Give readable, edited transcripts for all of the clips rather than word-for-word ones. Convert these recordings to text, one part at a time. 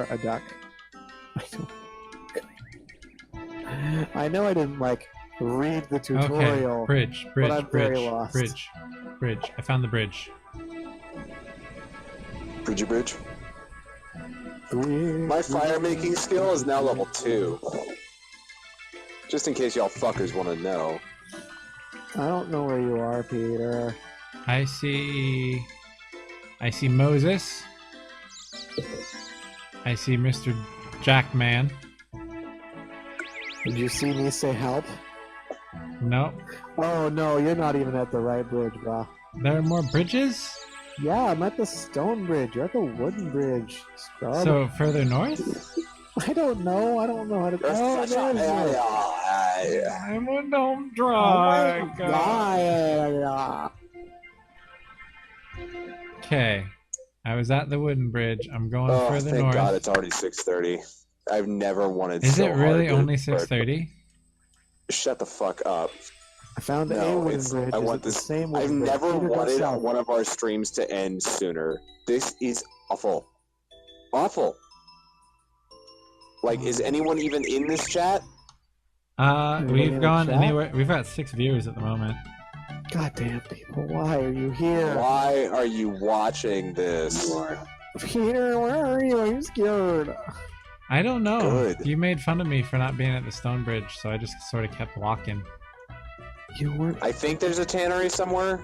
for a duck. I know I didn't like read the tutorial. Okay, bridge, but I'm very bridge, lost. bridge. I found the bridge. Bridgey bridge. My fire making skill is now level 2. Just in case y'all fuckers want to know. I don't know where you are, Peter. I see Moses. I see Mr. Jackman. Did you see me say help? No. Oh no, you're not even at the right bridge, bro. There are more bridges? Yeah, I'm at the stone bridge. You're at the wooden bridge, scrub. So further north? I don't know. I don't know how to. Oh, there's it. I'm a dumb drunk. Okay. I was at the wooden bridge. I'm going further thank north. God it's already 6:30. I've never wanted Is so it really hard only 6:30? Shut the fuck up. I found a wooden bridge. I want the this. same I've wooden never bridge. wanted one of our streams to end sooner. This is awful. Awful. Like, is anyone even in this chat? We've gone anywhere. We've got 6 viewers at the moment. Goddamn people, why are you here? Why are you watching this? Peter, where are you? I'm scared. I don't know. Good. You made fun of me for not being at the stone bridge, so I just sort of kept walking. You weren't. I think there's a tannery somewhere.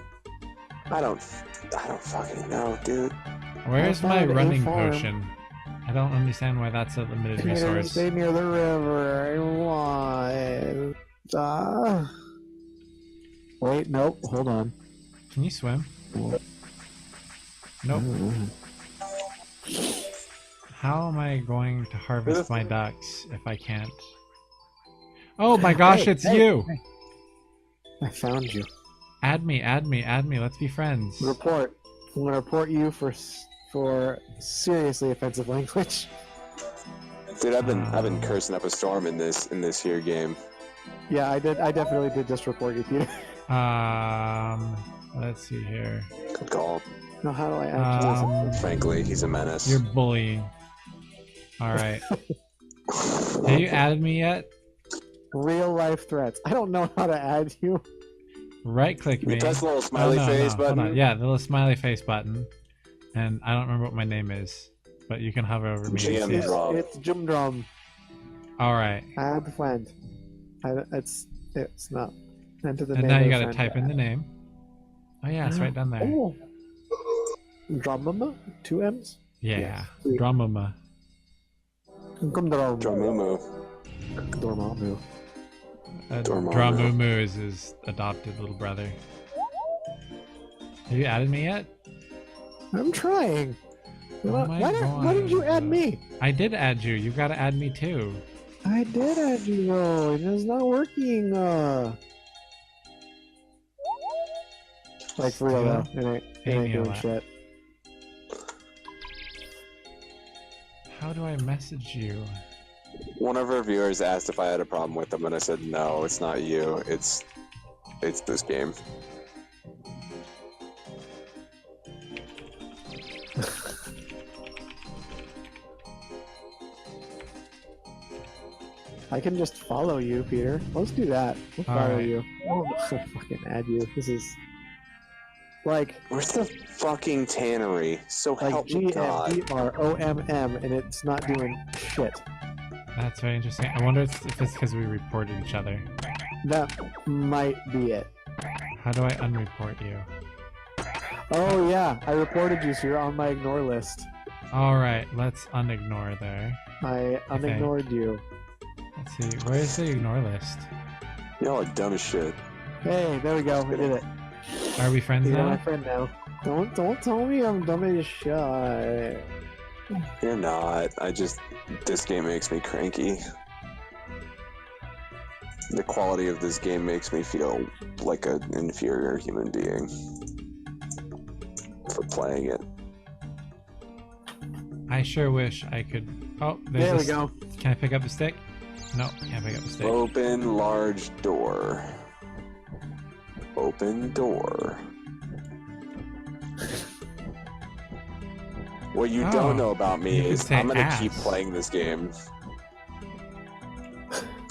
I don't fucking know, dude. Where's my found a running farm. potion? I don't understand why that's a limited Peter, resource. stay near the river. I want. Wait, nope. Hold on. Can you swim? Nope. How am I going to harvest my ducks if I can't? Oh my gosh, it's you! Hey. I found you. Add me. Let's be friends. Report. I'm gonna report you for seriously offensive language. Dude, I've been cursing up a storm in this here game. Yeah, I did. I definitely did just report you, Peter. Let's see here. Good call. No, how do I actually? Frankly, he's a menace. You're bullying. Alright. Have you added me yet? Real life threats. I don't know how to add you. Right click me. You press the little smiley face button. Hold on. Yeah, the little smiley face button. And I don't remember what my name is, but you can hover over me. It's Jim Drum. Alright. Add friend. It's not. Enter the And name. now you gotta type in the name. Oh yeah, it's right down there. Oh. Drumama? 2 M's? Yeah. Dramama. Dramumu. Dormammu. Dramumu is his adopted little brother. Have you added me yet? I'm trying. Why did you add me? I did add you. You gotta add me too. I did add you though, and it's not working. Like for real though, it ain't doing shit. How do I message you? One of our viewers asked if I had a problem with them, and I said no, it's not you. It's this game. I can just follow you, Peter. Let's do that. We'll follow you. Oh, fucking add you. This is like. Where's the fucking tannery? So like help me God. GMDROMM, and it's not doing shit. That's very interesting. I wonder if it's because we reported each other. That might be it. How do I unreport you? Oh yeah, I reported you, so you're on my ignore list. Alright, let's unignore there. I unignored you. Let's see, where's the ignore list? Y'all are dumb as shit. Hey, there we go, we did it. Are we friends You're now? my friend now. Don't tell me I'm dumb as shit. You're not. This game makes me cranky. The quality of this game makes me feel like an inferior human being for playing it. I sure wish I could. Oh, there we go. Can I pick up the stick? No, can't pick up the stick. Open large door. Open door. What you don't know about me you is could say I'm gonna ass. keep playing this game.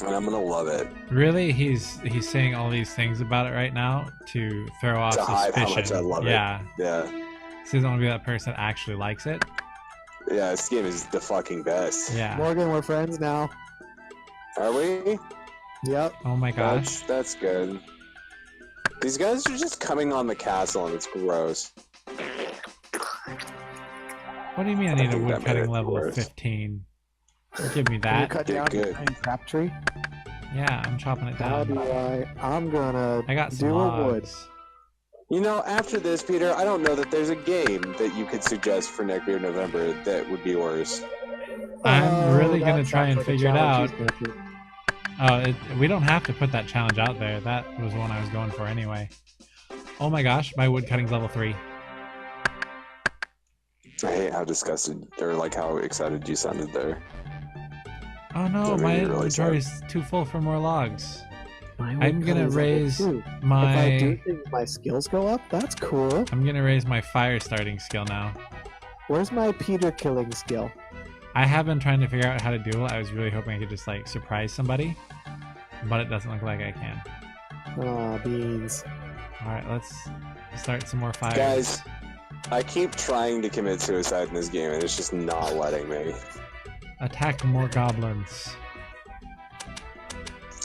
And I'm gonna love it. Really, he's saying all these things about it right now to throw off To hide suspicion. how much I love it. Yeah. Yeah. So he doesn't want to be that person that actually likes it. Yeah, this game is the fucking best. Yeah. Morgan, we're friends now. Are we? Yep. Oh my gosh. That's good. These guys are just coming on the castle and it's gross. What do you mean I need a think that made woodcutting it level of worse. 15? Give me Can you that. cut Did down good. a tiny crap tree? Yeah, I'm chopping it How down. do I'm gonna I got some do a wood. logs. You know, after this, Peter, I don't know that there's a game that you could suggest for Neckbeard November that would be worse. I'm really that gonna try sounds and like a figure it out. challenge he's gonna We don't have to put that challenge out there. That was one I was going for anyway. Oh my gosh, my woodcutting's level 3. I hate how disgusted, or like how excited you sounded there. Oh no, That my made me really inventory's too full for more logs. My I'm gonna woodcutting's level raise 2. If I do my things, my skills go up. That's cool. I'm gonna raise my fire starting skill now. Where's my Peter killing skill? I have been trying to figure out how to duel. I was really hoping I could just like surprise somebody, but it doesn't look like I can. Aw, beans. All right, let's start some more fires. Guys, I keep trying to commit suicide in this game and it's just not letting me. Attack more goblins.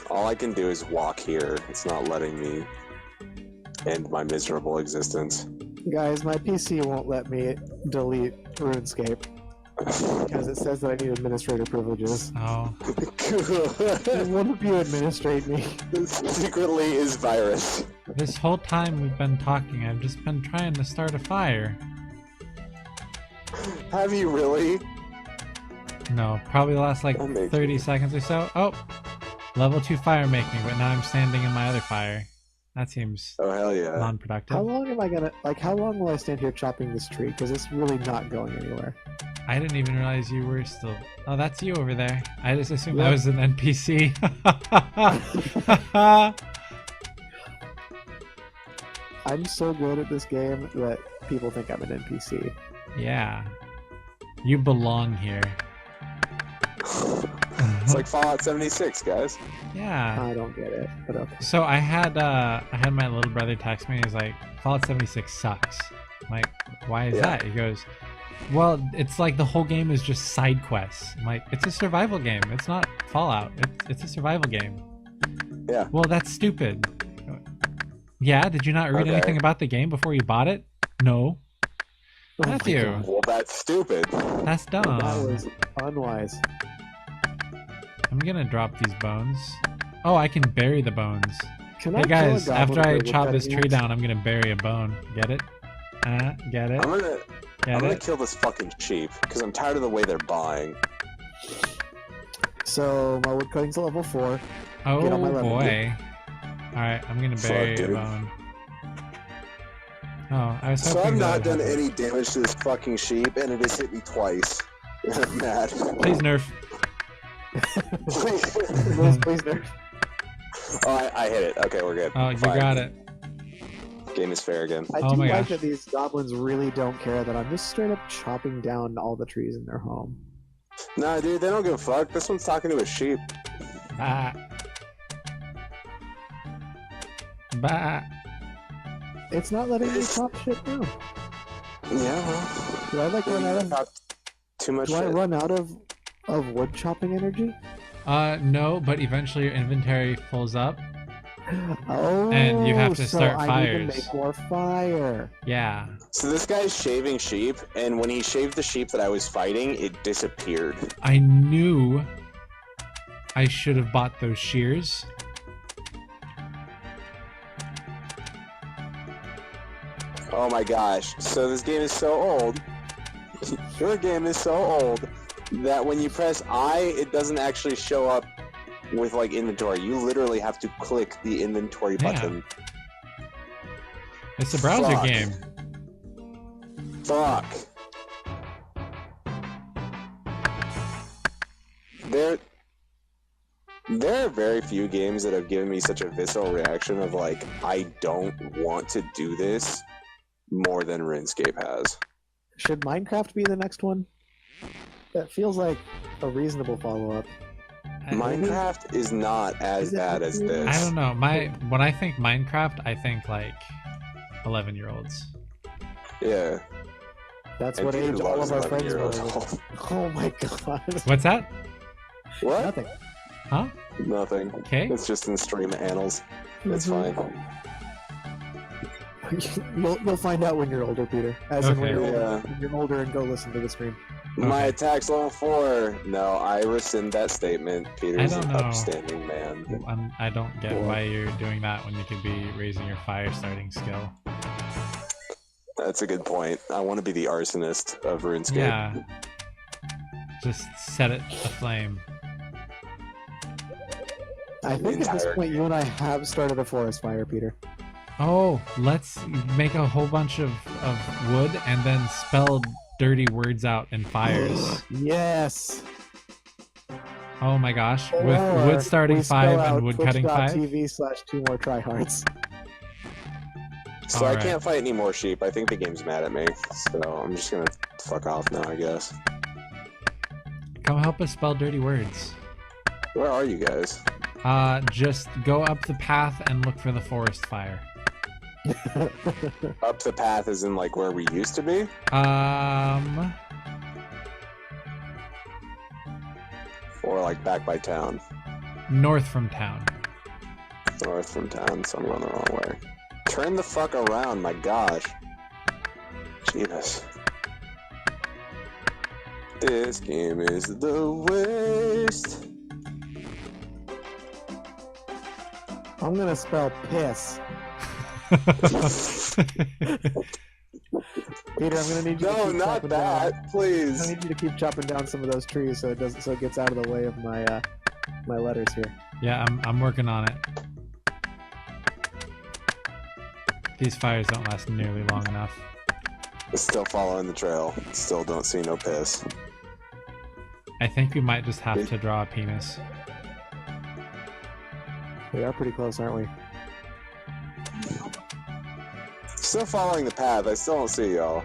All I can do is walk here. It's not letting me end my miserable existence. Guys, my PC won't let me delete RuneScape because it says that I need administrator privileges. Oh, One of you administrate me. Secretly is virus. this whole time we've been talking, I've just been trying to start a fire. Have you really? No, probably the last like That makes 30 sense. seconds or so. Oh, level 2 fire making, but now I'm standing in my other fire. That seems Oh, hell yeah. non-productive. How long am I gonna, how long will I stand here chopping this tree? Because it's really not going anywhere. I didn't even realize you were still... Oh, that's you over there. I just assumed Yep. that was an NPC. I'm so good at this game that people think I'm an NPC. Yeah. You belong here. It's like Fallout 76, guys. Yeah. I don't get it, but okay. So I had my little brother text me. He's like, Fallout 76 sucks. I'm like, why is Yeah. that? He goes, well, it's like the whole game is just side quests. I'm like, it's a survival game. It's not Fallout. It's a survival game. Yeah. Well, that's stupid. Yeah, did you not read Okay. anything about the game before you bought it? No. Oh my Matthew. God. Well, that's stupid. That's dumb. That was unwise. I'm gonna drop these bones. Oh, I can bury the bones. Can Hey I kill a guys, goblin after I with chop this woodcutting tree axe? down, I'm gonna bury a bone. Get it? Get it? I'm Get gonna it? kill this fucking sheep because I'm tired of the way they're buying. So my woodcutting's at level 4. Oh Get on my level, boy. Alright, I'm gonna bury a dude. bone. Oh, I was hoping So I've that not would done happen. any damage to this fucking sheep, and it has hit me twice. I'm mad. Please nerf. Please nerf. Oh, I hit it. Okay, we're good. Oh, you Fine. got it. Game is fair again. I Oh do my like gosh. that these goblins really don't care that I'm just straight up chopping down all the trees in their home. Nah, dude, they don't give a fuck. This one's talking to a sheep. Bah. Bah. It's not letting me chop shit down. Yeah, well. Do I like run out of? Not too much Do I shit. run out of wood chopping energy? No, but eventually your inventory fills up. Oh, And you have to so start I fires. need to make more fire. Yeah. So this guy's shaving sheep, and when he shaved the sheep that I was fighting, it disappeared. I knew I should have bought those shears. Oh my gosh. So this game is so old. Your game is so old that when you press I, it doesn't actually show up with like inventory. You literally have to click the inventory Yeah. button. It's a browser Fuck. game. Fuck. There are very few games that have given me such a visceral reaction of like, I don't want to do this more than RuneScape has. Should Minecraft be the next one? That feels like a reasonable follow-up. Minecraft is not as bad as this. I don't know. When I think Minecraft, I think like 11-year-olds. Yeah. That's And what Peter age all loves of our friends 11-year-olds. were. Oh my god. What's that? What? Nothing. Huh? Nothing. Okay. It's just in stream annals. It's fine. You'll find out when you're older, Peter. As in when Okay. you're older and go listen to the stream. My Okay. attack's level 4. No, I rescind that statement. Peter's don't an know. upstanding man. I don't get Cool. why you're doing that when you could be raising your fire starting skill. That's a good point. I want to be the arsonist of RuneScape. Yeah. Just set it aflame. I think at this Entire- point you and I have started a forest fire, Peter. Oh, let's make a whole bunch of wood and then spell dirty words out in fires. Yes. Oh my gosh. With Or wood starting we 5 spell out and wood cutting 5? twitch.tv/2 more tryhards. So I Alright. can't fight any more sheep. I think the game's mad at me. So I'm just gonna fuck off now, I guess. Come help us spell dirty words. Where are you guys? Just go up the path and look for the forest fire. Up the path is in like where we used to be? Or like back by town? North from town. North from town, so I'm going the wrong way. Turn the fuck around, my gosh. Jesus. This game is the worst. I'm gonna spell piss. Peter, I'm gonna need you to No, keep not chopping down. that, I please. need you to keep chopping down some of those trees so it gets out of the way of my my letters here. Yeah, I'm working on it. These fires don't last nearly long enough. Still following the trail. Still don't see no piss. I think we might just have to draw a penis. We are pretty close, aren't we? Still following the path. I still don't see y'all.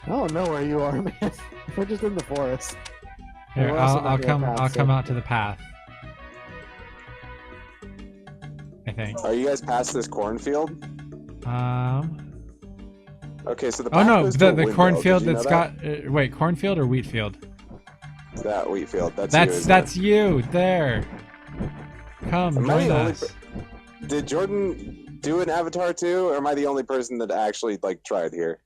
I don't know where you are, man. We're just in the forest. Here, We're also I'll not near a come. path, I'll so- come out to the path. I think. Are you guys past this cornfield? Okay, so the Oh path no, goes to the a window. cornfield Did you know that's got. Wait, cornfield or wheat field? that wheat field. That's That's you there. Come Am I join the only us. Did Jordan do an avatar too, or am I the only person that actually like tried here?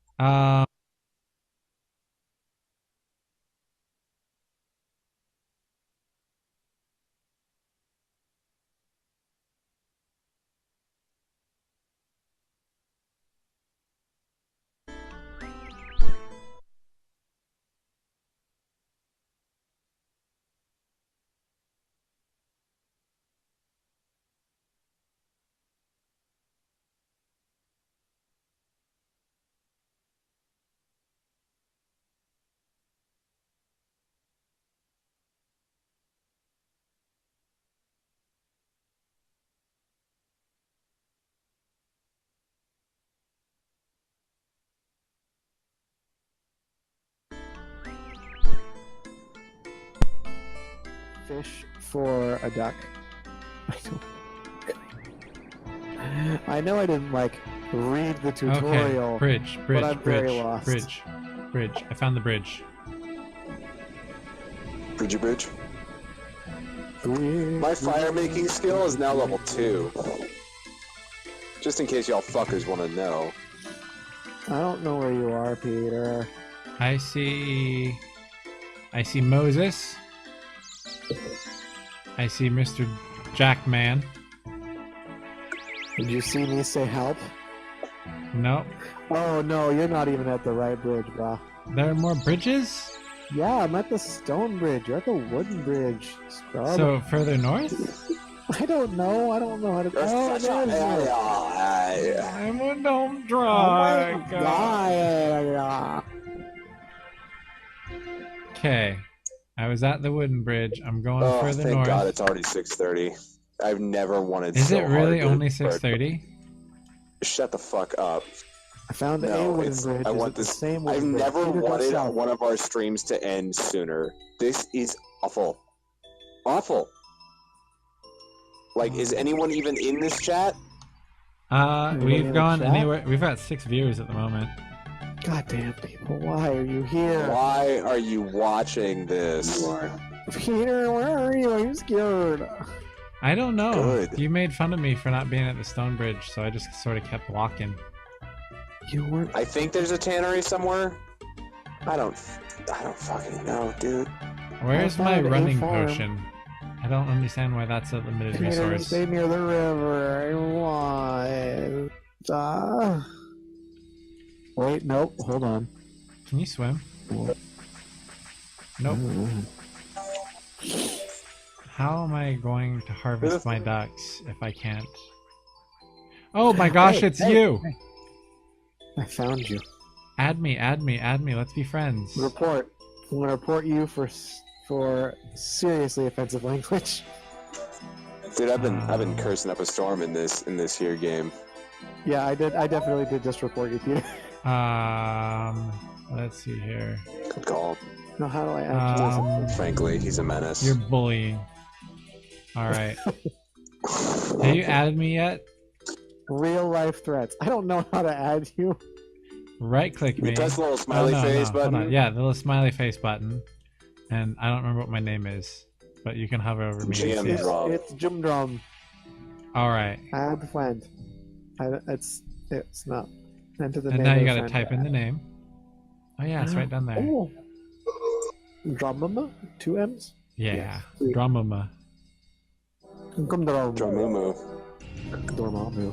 Fish for a duck. I know I didn't like read the tutorial. Okay, bridge, I'm very bridge, lost. bridge. I found the bridge. Bridge. My fire making skill is now level 2. Just in case y'all fuckers want to know. I don't know where you are, Peter. I see Moses. I see Mr. Jackman. Did you see me say help? Nope. Oh no, you're not even at the right bridge, bro. There are more bridges? Yeah, I'm at the stone bridge. You're at the wooden bridge. Scrub. So further north? I don't know. I don't know how to. You're Oh, such a- there's it. I'm a dumb Oh my God. Okay. I was at the wooden bridge. I'm going Oh, further thank north. God it's already 6:30. I've never wanted Is so it really hard to only start- 6:30? Shut the fuck up. I found a No, wooden it's, bridge. I Is want it the this. same I've wooden bridge? never Peter, go wanted south. one of our streams to end sooner. This is awful. Awful. Like, is anyone even in this chat? Anybody in We've the gone chat? anywhere. We've got 6 viewers at the moment. Goddamn people, why are you here? Why are you watching this? Peter, where are you? I'm scared. I don't know. Good. You made fun of me for not being at the stone bridge, so I just sort of kept walking. You weren't. I think there's a tannery somewhere. I don't fucking know, dude. Where's I my found a running farm. potion? I don't understand why that's a limited Peter, resource. stay near the river. Why? Wait, nope. Hold on. Can you swim? Nope. How am I going to harvest my ducks if I can't? Oh my gosh, Hey, it's hey, you! hey. I found you. Add me, add me, add me. Let's be friends. Report. I'm gonna report you for seriously offensive language. Dude, I've been cursing up a storm in this here game. Yeah, I did. I definitely did just report you, Peter. Let's see here. Good call. No, how do I actually? Frankly, he's a menace. You're bullying. Alright. Have you added me yet? Real life threats. I don't know how to add you. Right click me. You press the little smiley face Hold button. on. Yeah, the little smiley face button. And I don't remember what my name is, but you can hover over me. GM and see it. Drum. It's Jim Drum. Alright. Add friend. It's not. Enter the And name now of you the gotta friend. type in the name. Oh yeah, it's right down there. Oh. Drumama? 2 M's? Yeah. Yes. Dramama. Gumdrum. Dramumu. Dormammu.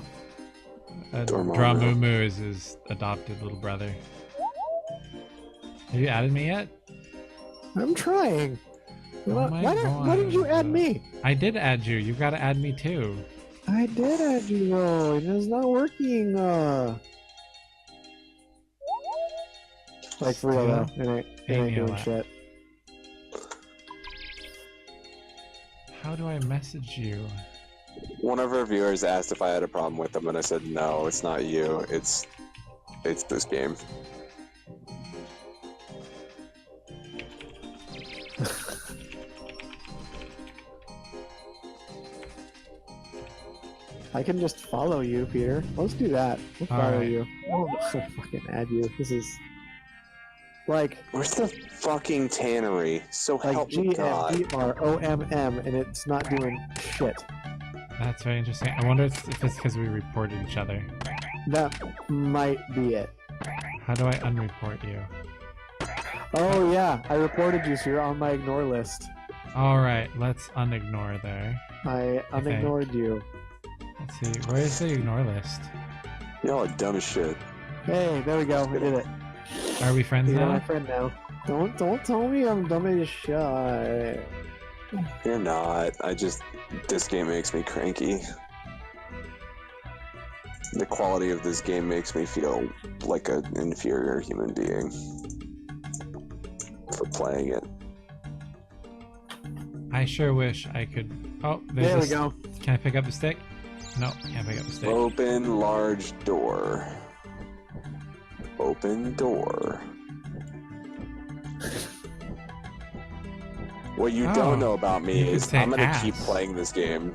Dormammu. Dramumu is his adopted little brother. Have you added me yet? I'm trying. Oh my Why didn't you add God. me? I did add you. You gotta add me too. I did add you though. It is not working. Like for real though. It ain't doing Amiela. shit. How do I message you? One of our viewers asked if I had a problem with them, and I said, no, it's not you. It's this game. I can just follow you, Peter. Let's do that. We'll follow Alright. you. I'll fucking add you. This is like Where's the fucking tannery? So help me God. GMDROMM, and it's not doing shit. That's very interesting. I wonder if it's because we reported each other. That might be it. How do I unreport you? Oh yeah, I reported you, so you're on my ignore list. Alright, let's unignore there. I unignored you. Let's see, where's the ignore list? Y'all are dumb as shit. Hey, there we go. We did it. Are we friends You're my now? friend now. Don't tell me I'm dumb as shit. You're not. This game makes me cranky. The quality of this game makes me feel like an inferior human being for playing it. I sure wish I could... Oh, there's There we a go. Can I pick up the stick? No, can't pick up the stick. Open large door. Open door. What you Oh, don't know about you me could is say I'm gonna ass. keep playing this game.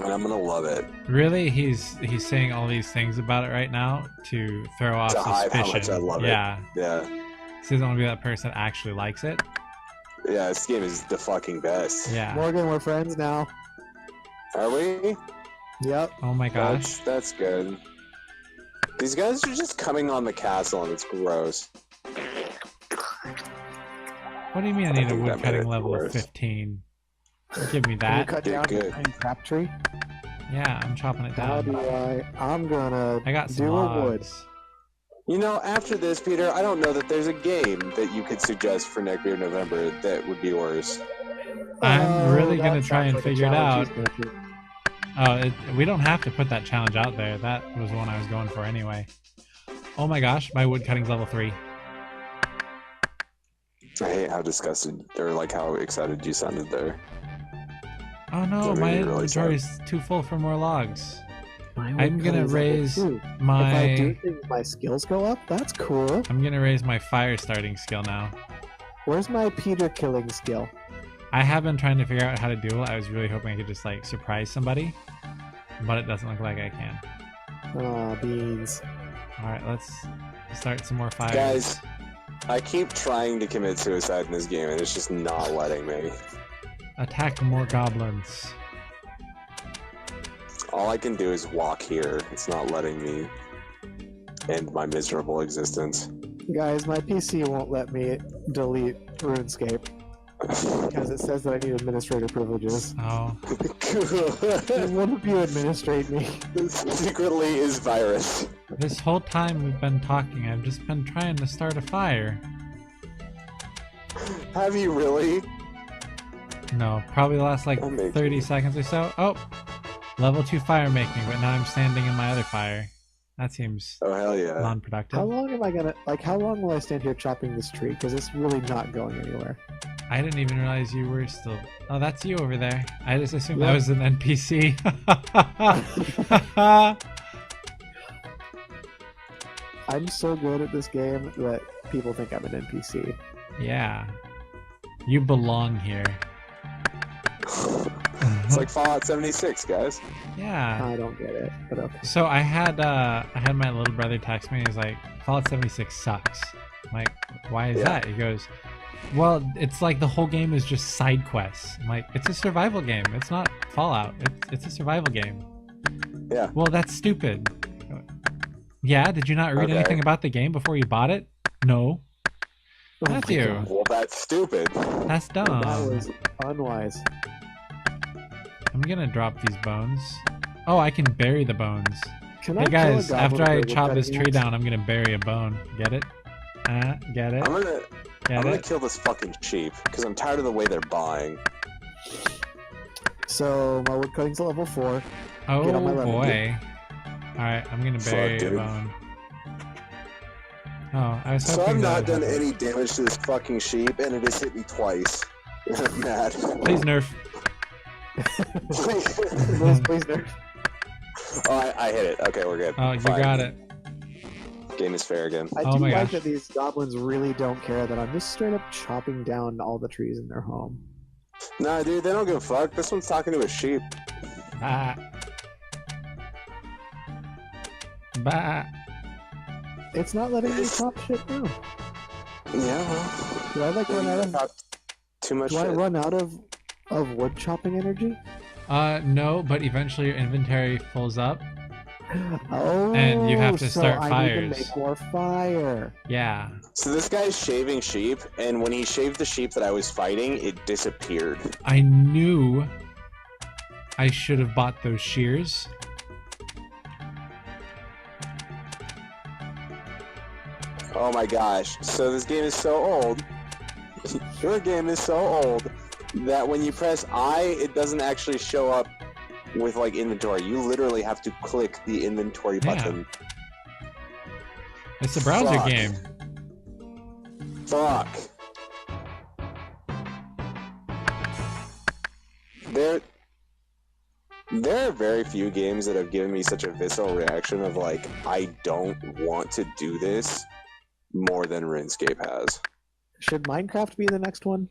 And I'm gonna love it. Really? He's saying all these things about it right now to throw off To hide suspicion. how much I love it. Yeah. Yeah. So he doesn't want to be that person that actually likes it. Yeah, this game is the fucking best. Yeah. Morgan, we're friends now. Are we? Yep. Oh my gosh. That's good. These guys are just coming on the castle and it's gross. What do you mean I need a think that made woodcutting it level of worse. 15? Give me Can you that. cut Did down good. a tiny crap tree? Yeah, I'm chopping it How down. do I'm gonna I got some do a wood. logs. You know, after this, Peter, I don't know that there's a game that you could suggest for Neckbeard November that would be worse. I'm really that gonna try sounds and like a figure it out. challenge he's gonna do. Oh, we don't have to put that challenge out there. That was the one I was going for anyway. Oh my gosh, my woodcutting's level 3. I hate how disgusted, or like how excited you sounded there. Oh no, That my made me really sad. inventory's too full for more logs. I'm gonna raise If I my. do things, my skills go up. That's cool. I'm gonna raise my fire starting skill now. Where's my Peter killing skill? I have been trying to figure out how to duel. I was really hoping I could just like surprise somebody, but it doesn't look like I can. Oh, beans. All right, let's start some more fires. Guys, I keep trying to commit suicide in this game, and it's just not letting me. Attack more goblins. All I can do is walk here. It's not letting me end my miserable existence. Guys, my PC won't let me delete RuneScape because it says that I need administrator privileges. Oh, One of you administrate me. Secretly is virus. this whole time we've been talking, I've just been trying to start a fire. Have you really? No, probably the last like I'll make 30 you. seconds or so. Oh, level 2 fire making, but now I'm standing in my other fire. That seems Oh, hell yeah. non-productive. How long am I gonna, like, how long will I stand here chopping this tree? Because it's really not going anywhere. I didn't even realize you were still. Oh, that's you over there. I just assumed Yep. that was an NPC. I'm so good at this game that people think I'm an NPC. Yeah. You belong here. It's like Fallout 76, guys. Yeah. I don't get it, but okay. So I had my little brother text me. He's like, Fallout 76 sucks. I'm like, why is Yeah. that? He goes, well, it's like the whole game is just side quests. I'm like, it's a survival game. It's not Fallout. It's a survival game. Yeah. Well, that's stupid. Yeah, did you not read Okay. anything about the game before you bought it? No. Oh my Matthew. God. Well, that's stupid. That's dumb. That was unwise. I'm gonna drop these bones. Oh, I can bury the bones. Can Hey I kill a guys, goblin after with I a chop this woodcutting tree axe? down, I'm gonna bury a bone. Get it? Get it? I'm Get gonna it? kill this fucking sheep because I'm tired of the way they're buying. So my woodcutting's at level 4. Oh Get on my level, boy. Alright, I'm gonna bury a dude. bone. Oh, I was So hoping I've that not would done happen. any damage to this fucking sheep, and it has hit me twice. I'm mad. Please nerf. Please nerf. Oh, I hit it. Okay, we're good. Oh, you Fine. got it. Game is fair again. I Oh do my like gosh. that these goblins really don't care that I'm just straight up chopping down all the trees in their home. Nah, dude, they don't give a fuck. This one's talking to a sheep. Bah. Bah. It's not letting me chop shit down. Yeah, well. Do I like run out of? Not too much Do I shit. run out of wood chopping energy? No, but eventually your inventory fills up. Oh, And you have to so start I fires. need to make more fire. Yeah. So this guy's shaving sheep, and when he shaved the sheep that I was fighting, it disappeared. I knew I should have bought those shears. Oh my gosh. So this game is so old. Your game is so old that when you press I, it doesn't actually show up with like inventory. You literally have to click the inventory Yeah. button. It's a browser Fuck. game. Fuck. There are very few games that have given me such a visceral reaction of like, I don't want to do this more than RuneScape has. Should Minecraft be the next one?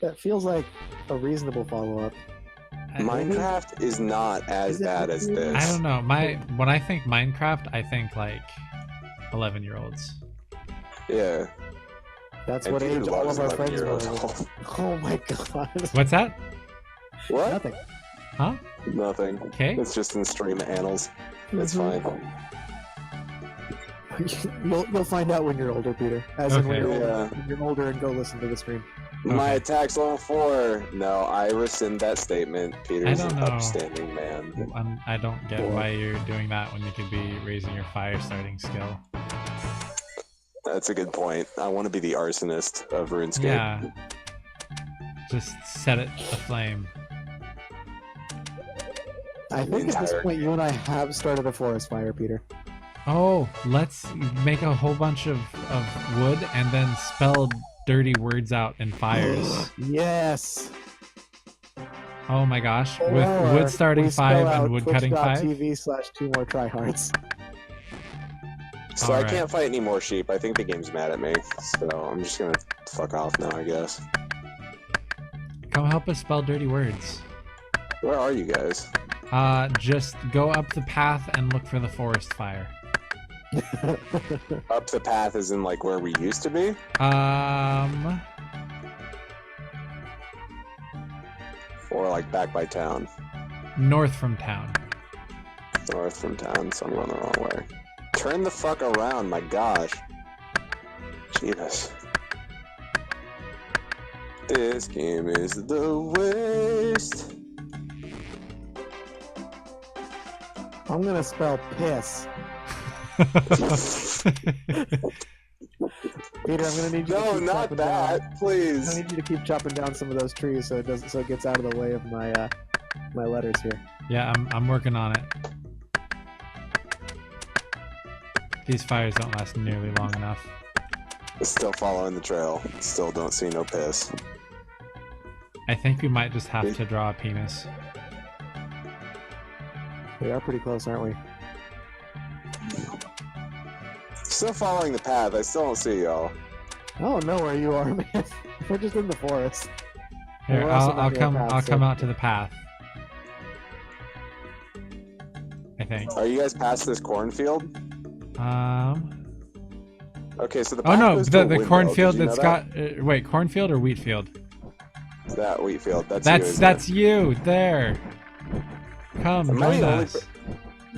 That feels like a reasonable follow-up. Minecraft is not as Is it bad as really? this. I don't know. When I think Minecraft, I think like 11-year-olds. Yeah. That's And what Peter age all loves of our friends 11-year-olds. were. Oh my god. What's that? What? Nothing. Huh? Nothing. Okay. It's just in stream annals. It's fine. You'll find out when you're older, Peter. As in when Okay. you're, older, Yeah. when you're older and go listen to the stream. My Okay. attack's level 4. No, I rescind that statement. Peter's don't an know. upstanding man. I don't get What? why you're doing that when you could be raising your fire starting skill. That's a good point. I want to be the arsonist of RuneScape. Yeah. Just set it aflame. I think at this entire point you and I have started a forest fire, Peter. Oh, let's make a whole bunch of wood and then spell dirty words out in fires. Yes. Oh my gosh. Or With wood starting we 5 spell and out wood cutting 5? twitch.tv/2 more tryhards. So I Alright. can't fight any more sheep. I think the game's mad at me. So I'm just gonna fuck off now, I guess. Come help us spell dirty words. Where are you guys? Just go up the path and look for the forest fire. Up the path is in like where we used to be? Or like back by town? North from town. North from town, so I'm going the wrong way. Turn the fuck around, my gosh. Jesus. This game is the worst. I'm gonna spell piss. Peter, I'm gonna need you to No, keep not chopping that, down. I please. need you to keep chopping down some of those trees so it gets out of the way of my my letters here. Yeah, I'm working on it. These fires don't last nearly long enough. Still following the trail. Still don't see no piss. I think we might just have to draw a penis. We are pretty close, aren't we? Still following the path. I still don't see y'all. I don't know where you are, man. We're just in the forest. Here, We're also I'll not come. near a path, I'll so- come out to the path. I think. Are you guys past this cornfield? Okay, so the Oh path no, goes to a the windmill. cornfield Did you that's know got. Wait, cornfield or wheat field? that wheat field. That's That's you there. Come Am I join the only us.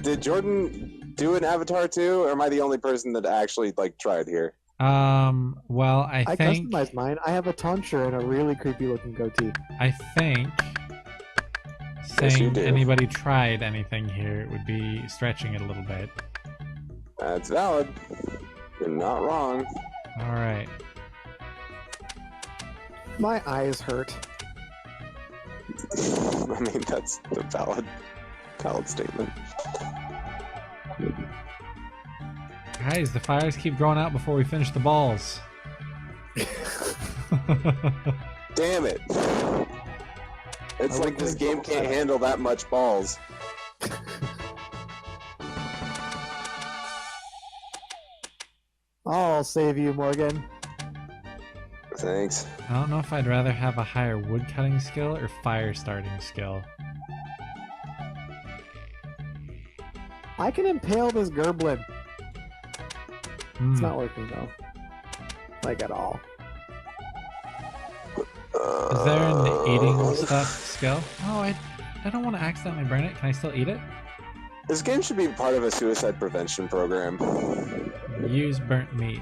Did Jordan do an avatar too, or am I the only person that actually like tried here? Well, I I think. customized mine. I have a tonsure and a really creepy looking goatee. I think. Yes, you Saying do. anybody tried anything here would be stretching it a little bit. That's valid. You're not wrong. All right. My eyes hurt. I mean, that's the valid statement. Guys, the fires keep growing out before we finish the balls. Damn it! It's I like this would game think can't so. handle that much balls. I'll save you, Morgan. Thanks. I don't know if I'd rather have a higher wood cutting skill or fire starting skill. I can impale this gerblin. It's Hmm. not working though. Like at all. Is there an eating stuff skill? Oh, I don't want to accidentally burn it. Can I still eat it? This game should be part of a suicide prevention program. Use burnt meat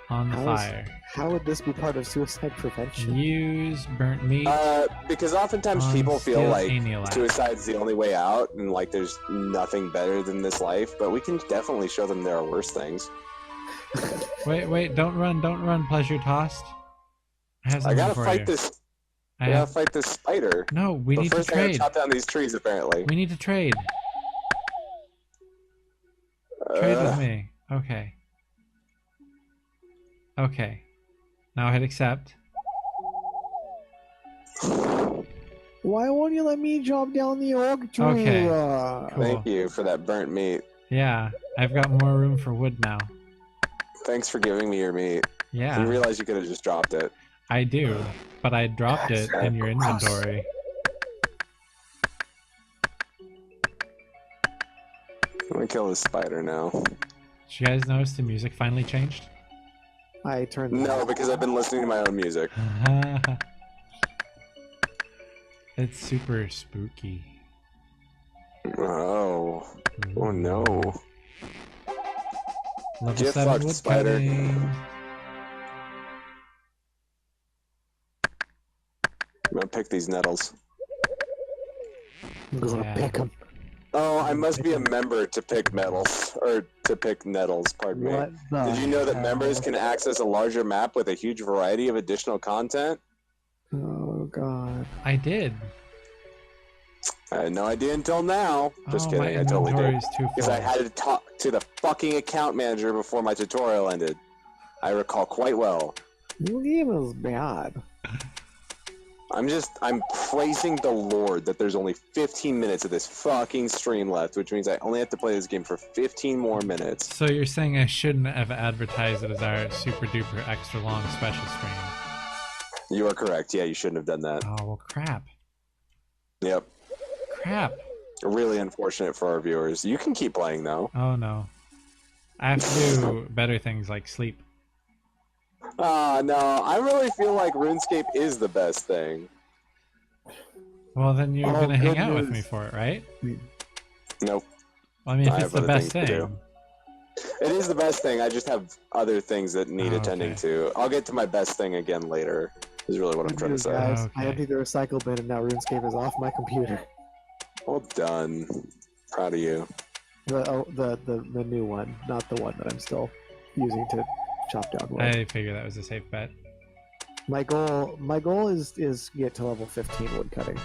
on the fire. How would this be part of suicide prevention? Use burnt meat. Because oftentimes on people feel steel like annulus. suicide's the only way out, and like there's nothing better than this life. But we can definitely show them there are worse things. Wait, don't run, pleasure tossed. I have I something gotta for fight you. this. I I gotta have... fight this spider. No, we But need to first, I gotta trade. chop down these trees. Apparently. We need to trade. Trade with Uh, me. Okay. Okay. Now hit accept. Why won't you let me chop down the oak tree? Okay. Cool. Thank you for that burnt meat. Yeah, I've got more room for wood now. Thanks for giving me your meat. Yeah, You realize you could have just dropped it. I do, but I dropped it in your inventory. I'm gonna kill this spider now. Did you guys notice the music finally changed? I turned. No, because I've been listening to my own music. It's super spooky. Oh. Oh no. Level Get 7 fucked, wood spider. cutting. I'm gonna pick these nettles. I'm gonna Yeah. pick him. Oh, I must be a member to pick metals. Or to pick nettles, pardon me. What the Did you know that hell? members can access a larger map with a huge variety of additional content? Oh god. I did. I had no idea until now. Just Oh, kidding, my I totally inventory did. is too Because full. I had to talk to the fucking account manager before my tutorial ended. I recall quite well. Your game is bad. I'm praising the Lord that there's only 15 minutes of this fucking stream left, which means I only have to play this game for 15 more minutes. So you're saying I shouldn't have advertised it as our super duper extra long special stream? You are correct. Yeah, you shouldn't have done that. Oh, well, crap. Yep. Crap. Really unfortunate for our viewers. You can keep playing, though. Oh, no. I have to do better things like sleep. No. I really feel like RuneScape is the best thing. Well, then you're Oh, going to hang good out with news. me for it, right? Nope. Well, I mean, if I it's have the other best things to do. thing. It is the best thing. I just have other things that need Oh, attending okay. to. I'll get to my best thing again later, is really what I'm Good trying to news, say. guys. Okay. I emptied the recycle bin and now RuneScape is off my computer. Well done. Proud of you. The new one, not the one that I'm still using to chop down wood. I figured that was a safe bet. My goal is get to level 15 wood cutting.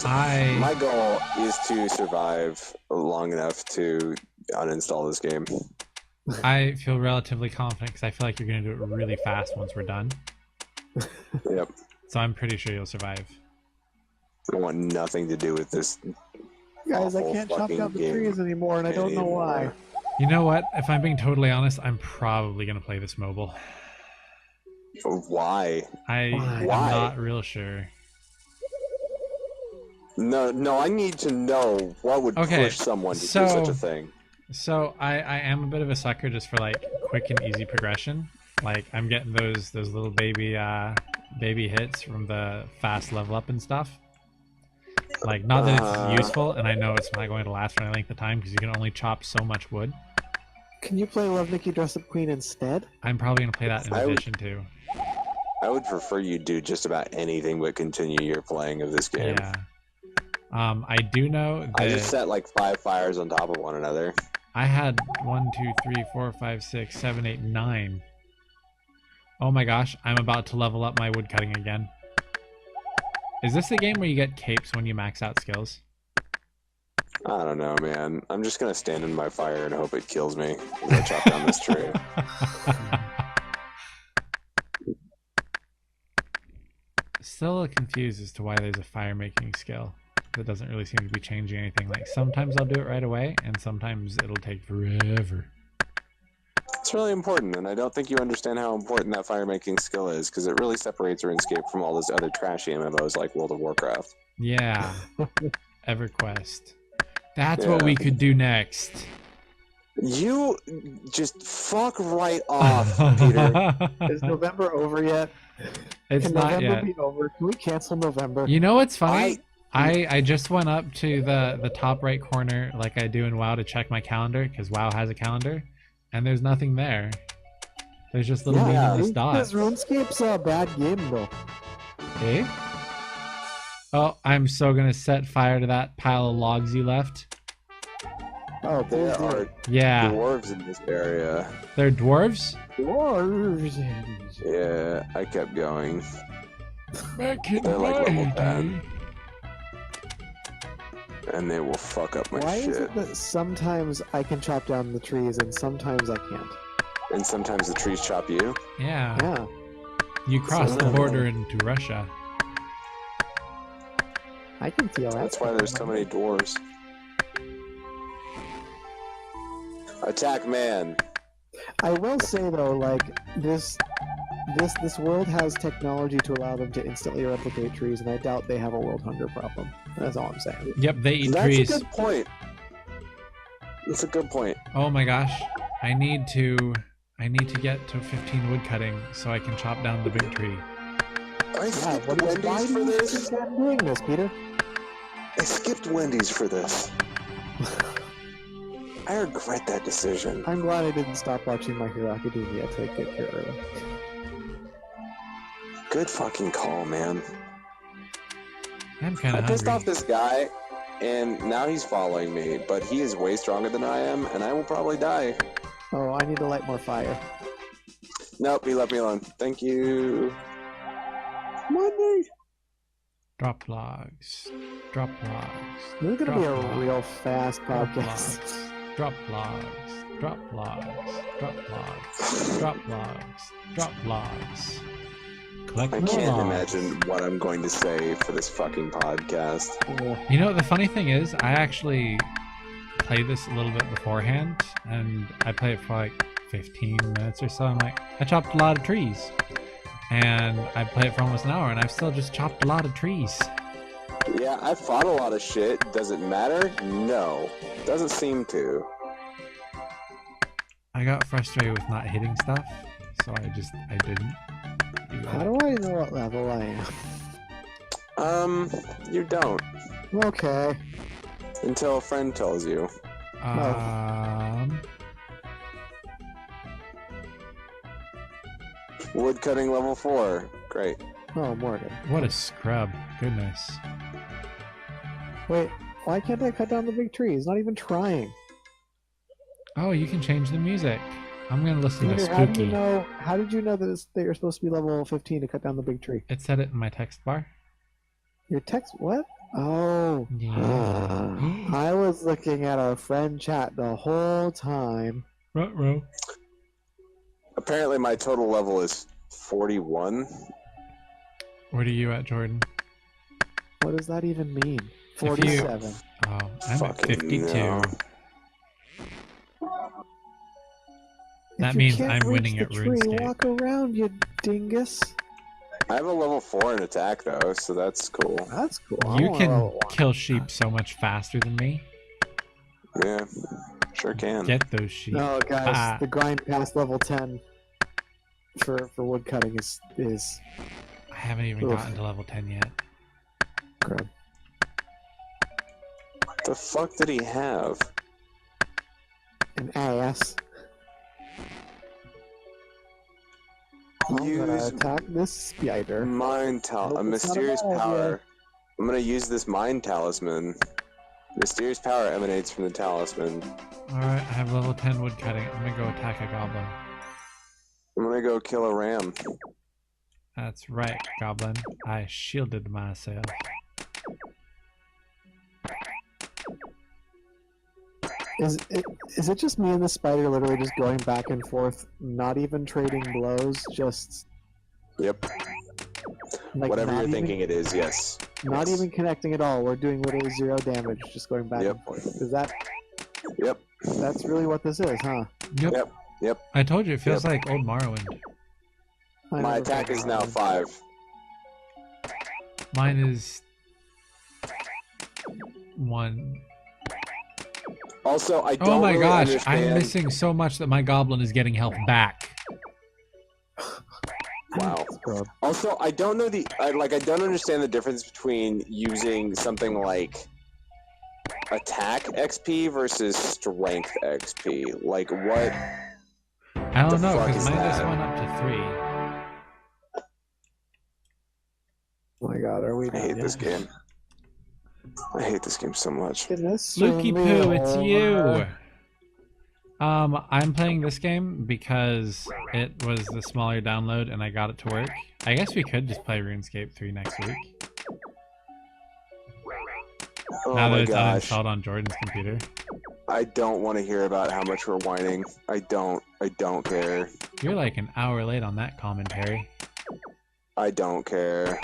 My goal is to survive long enough to uninstall this game. I feel relatively confident because I feel like you're going to do it really fast once we're done. Yep. So I'm pretty sure you'll survive. I want nothing to do with this. Guys, I awful can't chop fucking down the game trees anymore, and I don't know why. anymore. You know what? If I'm being totally honest, I'm probably going to play this mobile. Why? I'm Why? not real sure. No, I need to know what would Okay, push someone to do so- such a thing. So I am a bit of a sucker just for like quick and easy progression. Like I'm getting those little baby hits from the fast level up and stuff. Like not that it's useful, and I know it's not going to last for any length of time because you can only chop so much wood. Can you play Love Nikki Dress Up Queen instead? I'm probably going to play that in addition to. I would prefer you do just about anything but continue your playing of this game. Yeah. I do know that I just set like 5 fires on top of one another. I had 1, 2, 3, 4, 5, 6, 7, 8, 9. Oh my gosh, I'm about to level up my woodcutting again. Is this a game where you get capes when you max out skills? I don't know, man. I'm just gonna stand in my fire and hope it kills me as I chop down this tree. Still a little confused as to why there's a fire making skill. That doesn't really seem to be changing anything. Like sometimes I'll do it right away, and sometimes it'll take forever. It's really important, and I don't think you understand how important that fire making skill is, because it really separates RuneScape from all those other trashy MMOs like World of Warcraft. Yeah. EverQuest. That's what we could do next. You just fuck right off, Peter. Is November over yet? It's Can not November yet. be over? Can we cancel November? You know what's funny? I just went up to the top right corner like I do in WoW to check my calendar, because WoW has a calendar, and there's nothing there. There's just little meaningless dots. Because RuneScape's a bad game, though. Eh? Oh, I'm so gonna set fire to that pile of logs you left. Oh, There please are do. Yeah, dwarves in this area. they're dwarves. Dwarves. Yeah, I kept going. Back in They're like level my 10. day. And they will fuck up my Why shit. is it that sometimes I can chop down the trees and sometimes I can't? And sometimes the trees chop you. Yeah, Yeah. you crossed the So- border into Russia. I can feel that. That's why there's so many dwarves. Attack man. I will say though, like this world has technology to allow them to instantly replicate trees, and I doubt they have a world hunger problem. That's all I'm saying. Yep, they eat That's trees. a good point. That's a good point. Oh my gosh, I need to get to 15 wood cutting so I can chop down the big tree. I Yeah, skipped why Wendy's do for you this. keep on doing this, Peter? I skipped Wendy's for this. I regret that decision. I'm glad I didn't stop watching My Hero Academia to get here early. Good fucking call, man. I'm kind I of pissed off hungry. this guy, and now he's following me, but he is way stronger than I am, and I will probably die. Oh, I need to light more fire. Nope, he left me alone. Thank you. Monday. Drop logs. Drop logs. This is gonna be Drop a logs. real fast Drop podcast. logs. Drop logs. Drop logs. Drop logs. Drop logs. Drop logs. Collect I more can't logs. imagine what I'm going to say for this fucking podcast. You know, the funny thing is, I actually played this a little bit beforehand, and I played it for like 15 minutes or so. I'm like, I chopped a lot of trees. And I played it for almost an hour, and I've still just chopped a lot of trees. Yeah, I fought a lot of shit. Does it matter? No. Doesn't seem to. I got frustrated with not hitting stuff, so I didn't. How do I know what level I am? You don't. Okay. Until a friend tells you. Wood cutting level 4. Great. Oh, Morgan. What a scrub. Goodness. Wait, why can't I cut down the big trees? Not even trying. Oh, you can change the music. I'm gonna listen to Peter, how did you Spooky. know? How did you know that you're supposed to be level 15 to cut down the big tree? It said it in my text bar. Your text? What? Oh. Yeah. I was looking at our friend chat the whole time. Ruh-roh. Apparently my total level is 41. What are you at, Jordan? What does that even mean? If you- 47. Oh, I'm at Fucking 52. no. That If you means can't I'm reach winning the at tree, RuneScape. walk around, you dingus. I have a level 4 in attack though, so that's cool. That's cool. I You want can level 1. kill sheep so much faster than me. Yeah, sure can. Get those sheep. No, guys, Ah. the grind past level 10 for wood cutting is I haven't even Oof. gotten to level 10 yet. crud. What the fuck did he have? An ass. I'm gonna Use attack this spider. mind Nope, a it's not a mysterious bad idea. power. I'm gonna use this mind talisman. Mysterious power emanates from the talisman. Alright, I have level 10 wood cutting. I'm gonna go attack a goblin. I'm gonna go kill a ram. That's right, goblin. I shielded myself. Is it just me and the spider literally just going back and forth, not even trading blows, just Yep. like Whatever not you're even, thinking it is, yes. not Yes. even connecting at all. We're doing literally 0 damage, just going back Yep. and forth. Is that? Yep. That's really what this is, huh? Yep. Yep. Yep. I told you, it feels Yep. like old Morrowind. I My never attack played is now Morrowind. 5. Mine is 1. Also, I don't Oh my really gosh, understand. I'm missing so much that my goblin is getting health back. Wow. Scrub. Also, I don't know I don't understand the difference between using something like attack XP versus strength XP. Like, what? I don't The know, fuck because is mine just that? went up to 3. Oh my god, are we? I hate done this yet? game. I hate this game so much. Can this Lukey soon be Poo, it's over? you! I'm playing this game because it was the smaller download and I got it to work. I guess we could just play RuneScape 3 next week. Oh Now that my it's gosh. uninstalled on Jordan's computer. I don't want to hear about how much we're whining. I don't care. You're like an hour late on that commentary. I don't care.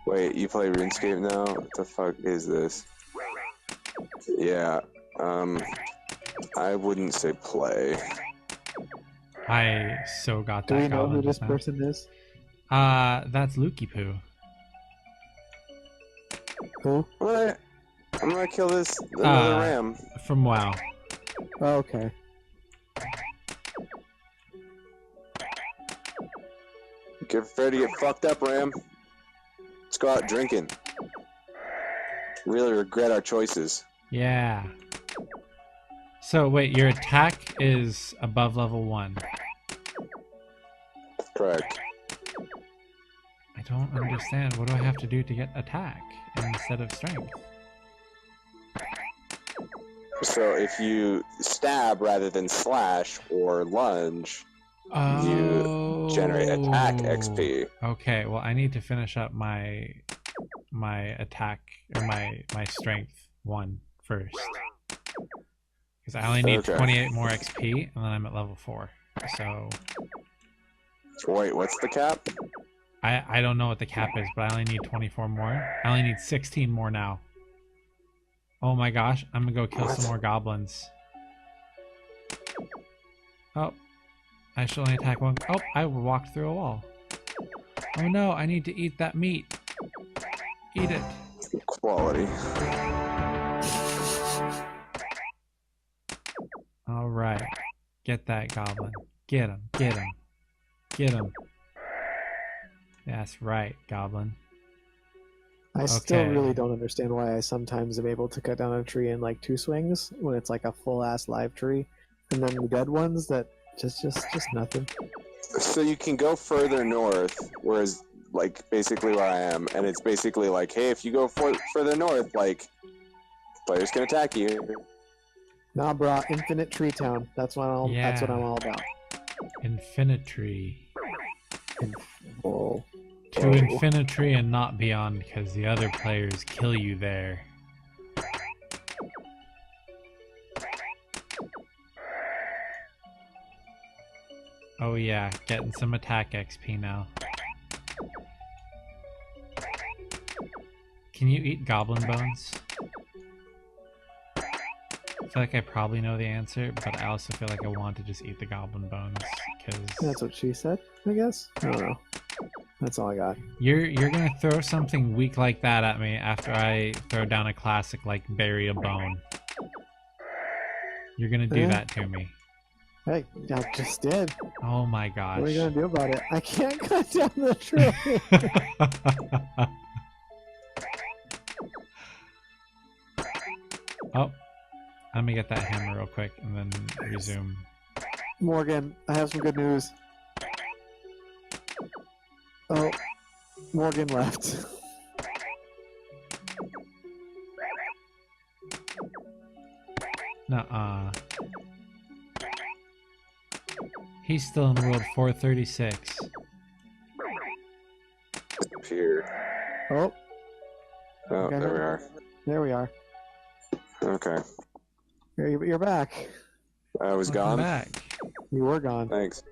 Wait, you play RuneScape now? What the fuck is this? Yeah, I wouldn't say play. I so got that Do we know goblin who this just now. person is? That's Lukey Poo. Who? What? I'm gonna kill another Uh, ram. From WoW. Oh, okay. Get ready to get fucked up, ram. Let's go out drinking. Really regret our choices. Yeah. So wait, your attack is above level 1. Correct. I don't understand. What do I have to do to get attack instead of strength? So if you stab rather than slash or lunge, Oh. generate attack XP. Okay, well I need to finish up my attack or my strength 1 first. Because I only need Okay. 28 more XP and then I'm at level 4. So Wait, what's the cap? I don't know what the cap is, but I only need 24 more. I only need 16 more now. Oh my gosh, I'm gonna go kill some more goblins. Oh, I should only attack one. Oh, I walked through a wall. Oh no, I need to eat that meat. Eat it. Quality. All right, get that goblin. Get him, get him, get him. That's right, goblin. I still Okay. really don't understand why I sometimes am able to cut down a tree in like 2 swings when it's like a full ass live tree, and then the dead ones that just nothing. So you can go further north, whereas like basically where I am, and it's basically like, hey, if you go further north, like players can attack you. Nah, brah, Infinite Tree Town. That's what That's what I'm all about. Infinitry. Oh. To Infinitry and not beyond, because the other players kill you there. Oh yeah, getting some attack XP now. Can you eat goblin bones? I feel like I probably know the answer, but I also feel like I want to just eat the goblin bones, because... That's what she said, I guess? I don't know. That's all I got. You're gonna throw something weak like that at me after I throw down a classic like bury a bone. You're gonna do that to me. Hey, I just did. Oh my gosh. What are you gonna do about it? I can't cut down the tree. Oh, let me get that hammer real quick and then resume. Morgan, I have some good news. Oh, Morgan left. Nuh-uh. He's still in world 436. Here. Oh, Oh, Okay. there we are. there we are. Okay. You're back. I was Welcome gone. back. You were gone. Thanks.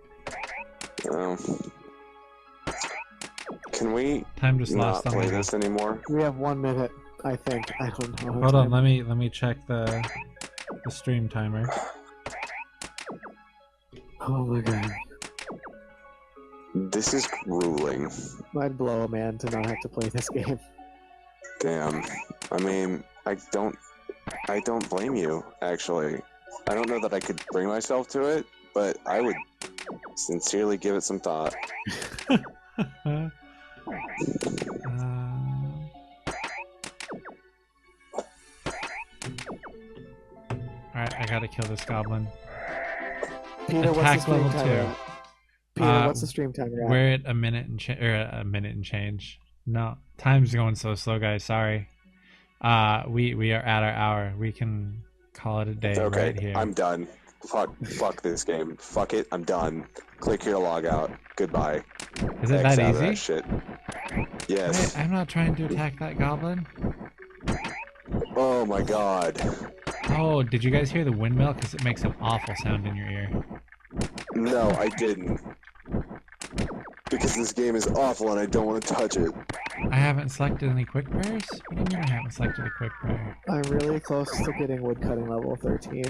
Can we Time just not lost on play me. this anymore? We have 1 minute, I think. I don't know. Hold on, let me check the stream timer. Oh my god. This is grueling. I'd blow a man to not have to play this game. Damn. I mean, I don't blame you, actually. I don't know that I could bring myself to it, but I would sincerely give it some thought. Alright, I gotta kill this goblin. Peter, what's the Attack stream level timer 2. at? Peter, what's the stream timer at? We're at a minute and change. No, time's going so slow, guys. Sorry. We are at our hour. We can call it a day Okay, right here. I'm done. Fuck this game. Fuck it, I'm done. Click here to log out. Goodbye. Is it X that out of easy? that shit. Yes. Wait, I'm not trying to attack that goblin. Oh my god. Oh, did you guys hear the windmill? Because it makes an awful sound in your ear. No, I didn't. Because this game is awful and I don't want to touch it. I haven't selected any quick prayers? What do you mean I haven't selected a quick prayer? I'm really close to getting woodcutting level 13.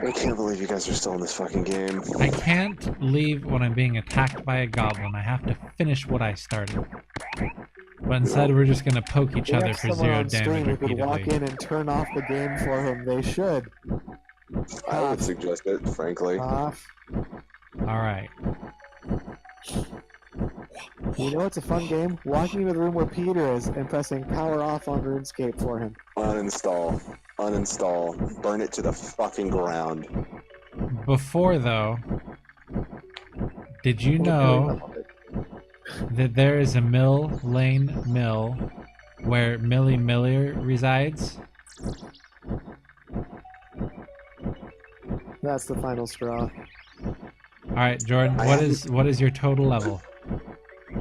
I can't believe you guys are still in this fucking game. I can't leave when I'm being attacked by a goblin. I have to finish what I started. But instead, we're just gonna poke each We other have for someone 0 on stream damage who could walk repeatedly. in and turn off the game for him. They should. I would suggest it, frankly. Off. Alright. You know it's a fun game? Walking into the room where Peter is and pressing power off on RuneScape for him. Uninstall. Uninstall. Burn it to the fucking ground. Before, though, did you know that there is a Mill Lane Mill where Millie Miller resides? That's the final straw. Alright, Jordan, what is your total level?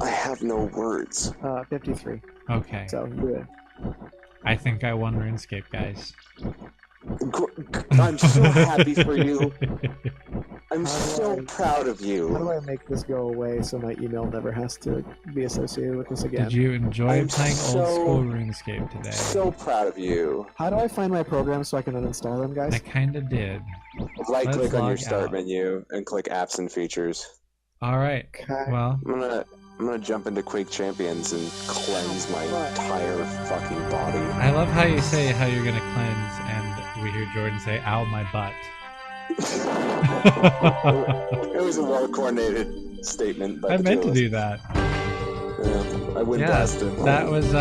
I have no words. 53. Okay. So good. I think I won RuneScape, guys. I'm so happy for you. I'm How so do I- proud of How you. do I make this go away so my email never has to be associated with this again? Did you enjoy I'm playing so- old school RuneScape today? So proud of you. How do I find my programs so I can uninstall them, I guys? kind of did. Right Let's click on your log start out. menu and click apps and features. All right. Okay. Well, I'm gonna jump into Quake Champions and cleanse my entire fucking body. I love how you say how you're gonna cleanse, and we hear Jordan say, "Ow, my butt." It was a well-coordinated statement. By I the meant two to of do us. that. Yeah, I went Yeah, past it. that was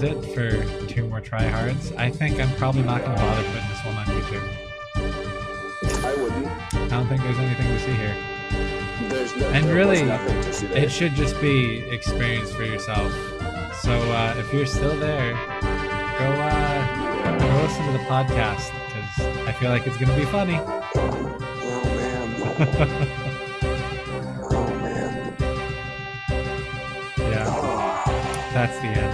it for 2 More Tryhards. I think I'm probably not gonna bother putting this one on YouTube. I wouldn't. I don't think there's anything to see here. And there really, was nothing to see there. it should just be experience for yourself. So if you're still there, go listen to the podcast because I feel like it's gonna be funny. Oh man. Oh man. Yeah, Oh. that's the end.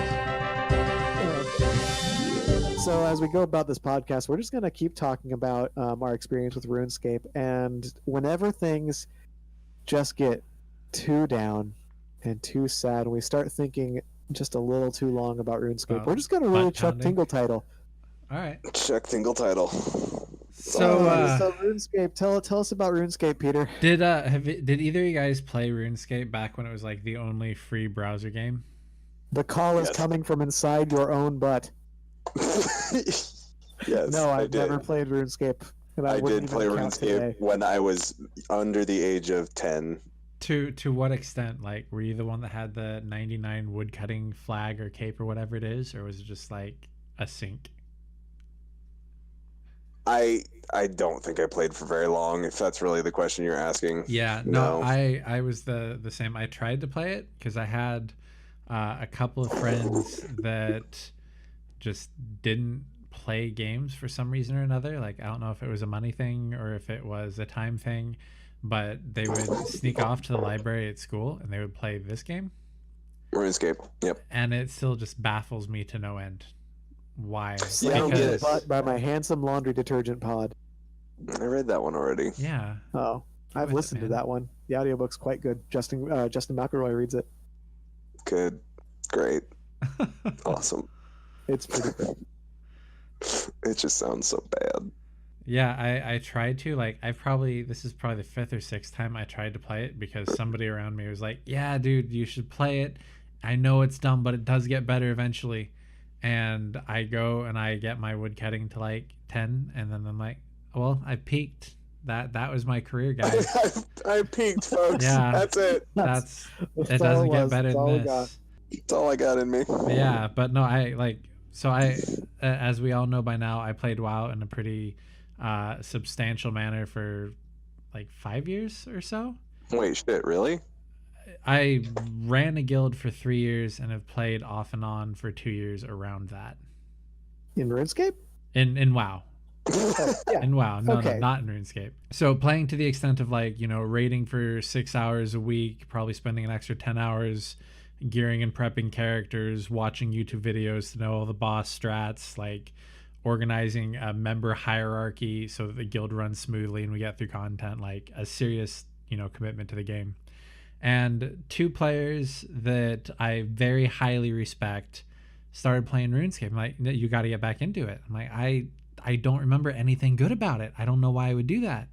So as we go about this podcast, we're just going to keep talking about our experience with RuneScape, and whenever things just get too down and too sad, and we start thinking just a little too long about RuneScape, About we're just going to really butt chuck pounding? Tingle title. All right. Check single title. So so RuneScape, tell us about RuneScape, Peter. did either of you guys play RuneScape back when it was like the only free browser game? The call is Yes. coming from inside your own butt. Yes. No, I I've did. never played RuneScape. And I wouldn't did play even count today. RuneScape when I was under the age of 10. To what extent? Like, were you the one that had the 99 woodcutting flag or cape or whatever it is, or was it just like a sink? I don't think I played for very long, if that's really the question you're asking. Yeah, no, I was the same. I tried to play it because I had a couple of friends that just didn't play games for some reason or another. Like, I don't know if it was a money thing or if it was a time thing, but they would sneak off to the library at school and they would play this game. RuneScape. Yep. And it still just baffles me to no end. Why? Yeah, I don't get it. Butt by my handsome laundry detergent pod. I read that one already. Yeah. Oh, I've With it, listened to man. that one. The audiobook's quite good. Justin McElroy reads it. Good. Great. Awesome. It's pretty good. It just sounds so bad. Yeah, I tried to, like, this is probably the 5th or 6th time I tried to play it because somebody around me was like, yeah, dude, you should play it. I know it's dumb, but it does get better eventually. And I go and I get my woodcutting to like 10, and then I'm like, well, I peaked. That was my career, guys. I peaked, folks. Yeah. That's it. It That's doesn't all it get was. better That's all we than got. this. That's all I got in me. But yeah, but no, as we all know by now, I played WoW in a pretty substantial manner for like 5 years or so. Wait, shit, really? I ran a guild for 3 years and have played off and on for 2 years around that. In RuneScape? In WoW. Oh, yeah. In WoW. No, Okay. not in RuneScape. So playing to the extent of like, raiding for 6 hours a week, probably spending an extra 10 hours gearing and prepping characters, watching YouTube videos to know all the boss strats, like organizing a member hierarchy so that the guild runs smoothly and we get through content, like a serious, commitment to the game. And 2 players that I very highly respect started playing RuneScape. I'm like, you got to get back into it. I'm like, I don't remember anything good about it. I don't know why I would do that.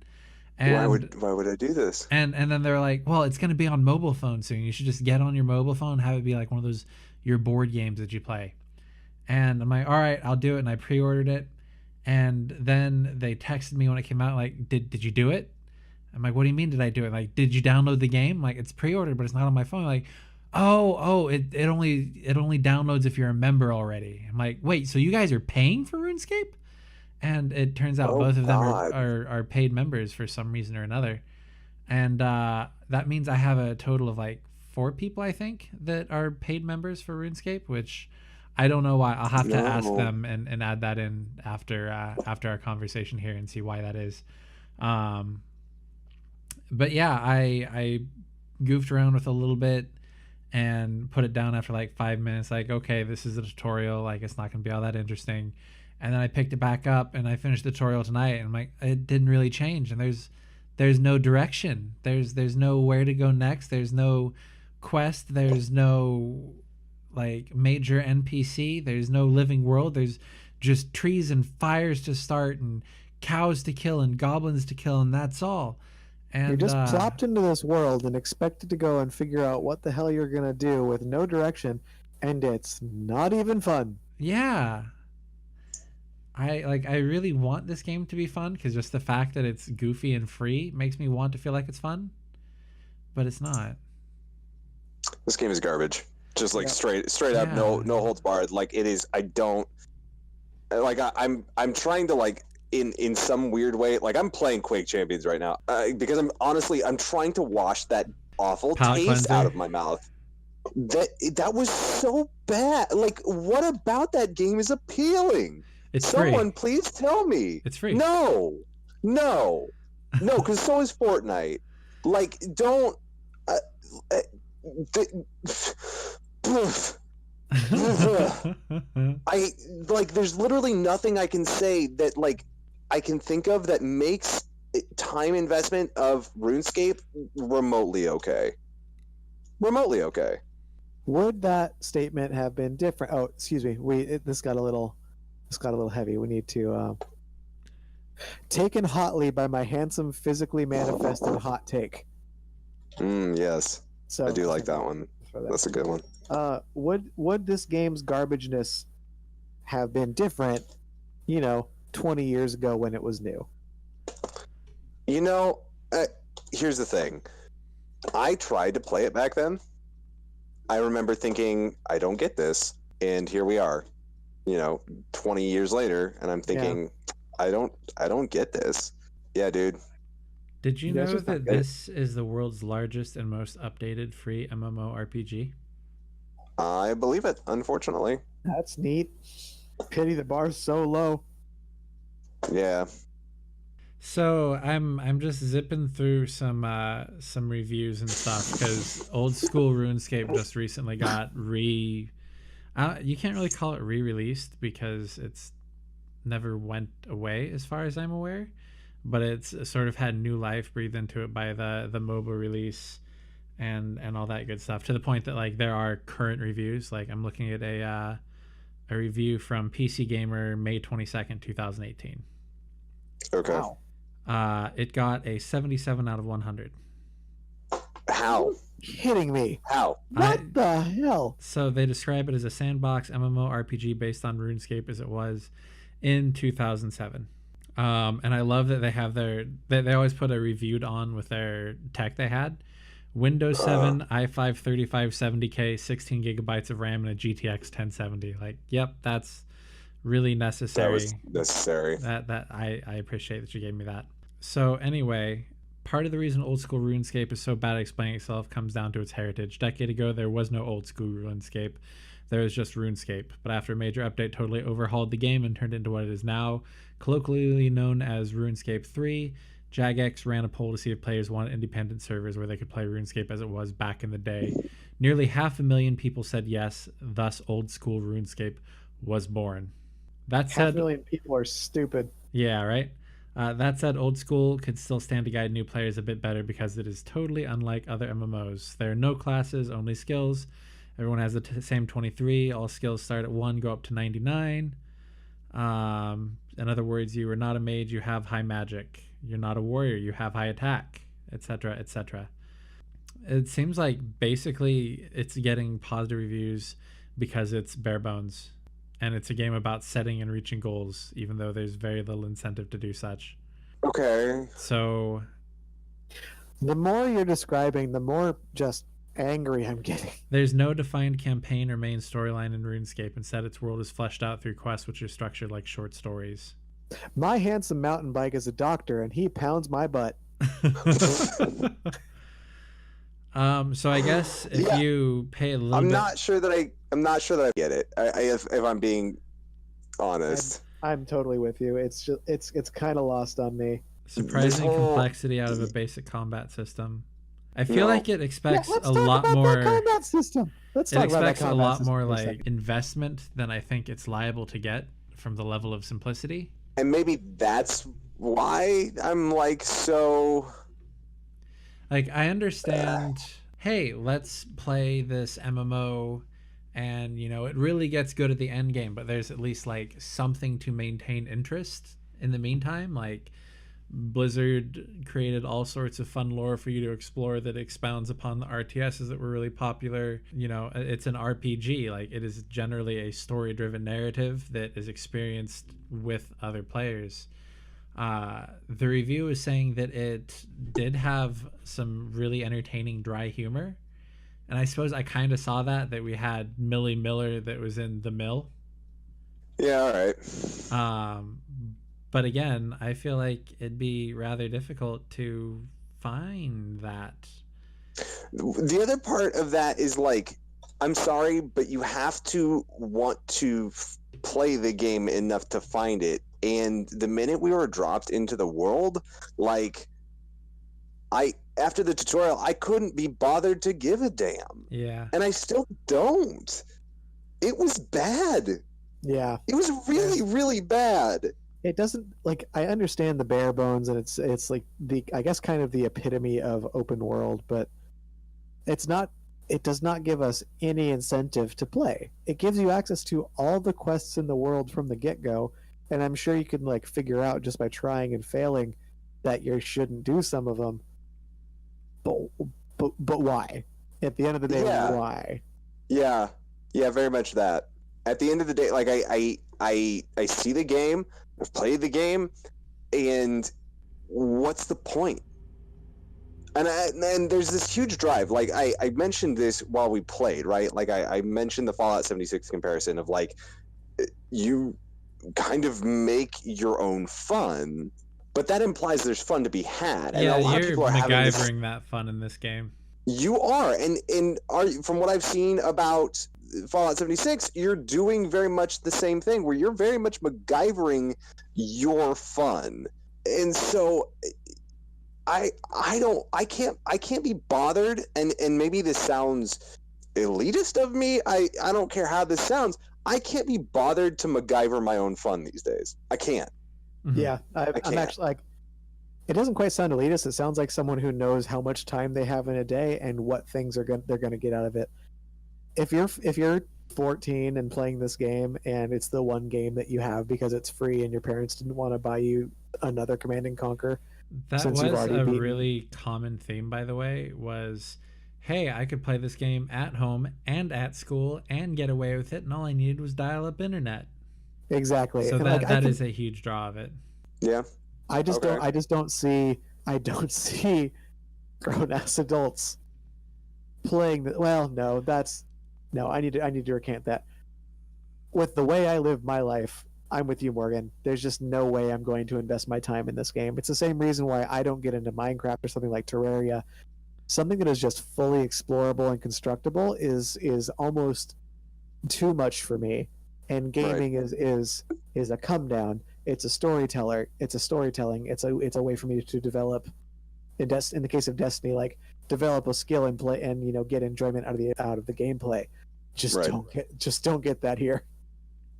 And Why would I do this? and then they're like, well, it's going to be on mobile phone soon. You should just get on your mobile phone and have it be like one of those your board games that you play. And I'm like, all right, I'll do it. And I pre-ordered it. And then they texted me when it came out, like, did you do it? I'm like, what do you mean did I do it? Like, did you download the game? Like, it's pre-ordered, but it's not on my phone. Like, oh, it only downloads if you're a member already. I'm like, wait, so you guys are paying for RuneScape? And it turns out Oh, both of them God. are paid members for some reason or another. And that means I have a total of like 4 people, I think, that are paid members for RuneScape, which I don't know why. I'll have to ask No. them and add that in after our conversation here and see why that is. But yeah, I goofed around with a little bit and put it down after like 5 minutes. Like, okay, this is a tutorial. Like, it's not going to be all that interesting. And then I picked it back up and I finished the tutorial tonight. And I'm like, it didn't really change. And there's there's no direction. There's no where to go next. There's no quest. There's no like major NPC. There's no living world. There's just trees and fires to start and cows to kill and goblins to kill, and that's all. And You're just plopped into this world and expected to go and figure out what the hell you're gonna do with no direction, and it's not even fun. yeah, I really want this game to be fun because just the fact that it's goofy and free makes me want to feel like it's fun, but it's not. This game is garbage. Just like Yeah. straight up, no holds barred. Like it is. I don't like. I'm trying to like in some weird way. Like I'm playing Quake Champions right now because I'm trying to wash that awful Palate taste cleanser. out of my mouth. That was so bad. Like what about that game is appealing? It's Someone free. please tell me. It's free. No, because so is Fortnite. Like, don't. I like. There's literally nothing I can say that like I can think of that makes time investment of RuneScape remotely okay. Remotely okay. Would that statement have been different? Oh, excuse me. This got a little heavy. We need to taken hotly by my handsome, physically manifested hot take. Yes, So I do like that one. That's a good one. Would this game's garbageness have been different? 20 years ago when it was new. You know, here's the thing. I tried to play it back then. I remember thinking, I don't get this, and here we are. 20 years later, and I'm thinking, I don't get this. Yeah, dude. Did you Yeah, it's know just not that good. this is the world's largest and most updated free MMORPG? I believe it, unfortunately. That's neat. Pity the bar's so low. Yeah. So I'm just zipping through some reviews and stuff because old school RuneScape just recently got you can't really call it re-released because it's never went away as far as I'm aware, but it's sort of had new life breathed into it by the mobile release and all that good stuff, to the point that like there are current reviews. Like I'm looking at a review from PC Gamer May 22nd 2018. Okay. Wow. It got a 77 out of 100. How? Kidding me. How? What the hell? So they describe it as a sandbox MMORPG based on RuneScape as it was in 2007. And I love that they have they always put a reviewed on with their tech they had. Windows 7, i5 3570K, 16 gigabytes of RAM, and a GTX 1070. Like, yep, that's really necessary. That was necessary. That I appreciate that you gave me that. So anyway, part of the reason old school RuneScape is so bad at explaining itself comes down to its heritage. Decade ago, there was no old school RuneScape. There was just RuneScape. But after a major update totally overhauled the game and turned it into what it is now, colloquially known as RuneScape 3, Jagex ran a poll to see if players wanted independent servers where they could play RuneScape as it was back in the day. Nearly 500,000 people said yes, thus old school RuneScape was born. That said, 500,000 people are stupid. yeah, right? That said, old school could still stand to guide new players a bit better because it is totally unlike other MMOs. There are no classes, only skills. Everyone has the same 23. All skills start at 1, go up to 99. In other words, you are not a mage, you have high magic. You're not a warrior, you have high attack, etc., etc. It seems like basically it's getting positive reviews because it's bare bones. And it's a game about setting and reaching goals, even though there's very little incentive to do such. Okay. So The more you're describing, the more just angry I'm getting. there's no defined campaign or main storyline in RuneScape. Instead, its world is fleshed out through quests, which are structured like short stories. My handsome mountain bike is a doctor, and he pounds my butt. So I guess if Yeah. you pay a little I'm bit, not sure that I get it. If I'm being honest. I'm totally with you. It's just it's kind of lost on me. surprising whole- complexity out of a basic combat system. I feel No. like it expects let's a talk lot about more. that combat system. Let's It talk about that expects a combat lot system more for a like second. investment than I think it's liable to get from the level of simplicity. And maybe that's why I'm like so Like, I understand, hey, let's play this MMO and, it really gets good at the end game, but there's at least, like, something to maintain interest in the meantime. Like, Blizzard created all sorts of fun lore for you to explore that expounds upon the RTSs that were really popular. It's an RPG. Like, it is generally a story driven narrative that is experienced with other players. The review is saying that it did have some really entertaining dry humor. And I suppose I kind of saw that we had Millie Miller that was in The Mill. Yeah, all right. Um, but again, I feel like it'd be rather difficult to find that. The other part of that is like, I'm sorry, but you have to want to play the game enough to find it. And the minute we were dropped into the world, like, after the tutorial, I couldn't be bothered to give a damn. Yeah. And I still don't. It was bad. Yeah. It was really, really bad. It doesn't, like, I understand the bare bones, and it's like I guess kind of the epitome of open world, but it does not give us any incentive to play. It gives you access to all the quests in the world from the get-go, and I'm sure you can, like, figure out just by trying and failing that you shouldn't do some of them. But why? At the end of the day, why? Yeah, very much that. At the end of the day, like, I see the game, I've played the game, and what's the point? And there's this huge drive. Like, I mentioned this while we played, right? Like, I mentioned the Fallout 76 comparison of, like, you kind of make your own fun, but that implies there's fun to be had. And yeah, a lot you're of people are MacGyvering that fun in this game. You are, and from what I've seen about Fallout 76, you're doing very much the same thing, where you're very much MacGyvering your fun. And so I can't be bothered, and maybe this sounds elitist of me. I don't care how this sounds. I can't be bothered to MacGyver my own fun these days. I can't. Mm-hmm. Yeah, I'm actually, like, it doesn't quite sound elitist. It sounds like someone who knows how much time they have in a day and what things they're going to get out of it. If you're 14 and playing this game, and it's the one game that you have because it's free and your parents didn't want to buy you another Command and Conquer, that was a really common theme, by the way, was, hey, I could play this game at home and at school and get away with it, and all I needed was dial-up internet. Exactly. So and that is a huge draw of it. Yeah. I don't see grown-ass adults playing I need to recant that. With the way I live my life, I'm with you, Morgan. There's just no way I'm going to invest my time in this game. It's the same reason why I don't get into Minecraft or something like Terraria. Something that is just fully explorable and constructible is almost too much for me. And gaming is a come down. It's a storyteller. It's a storytelling. It's a way for me to develop. In the case of Destiny, like, develop a skill and play, and get enjoyment out of the gameplay. Just don't get that here.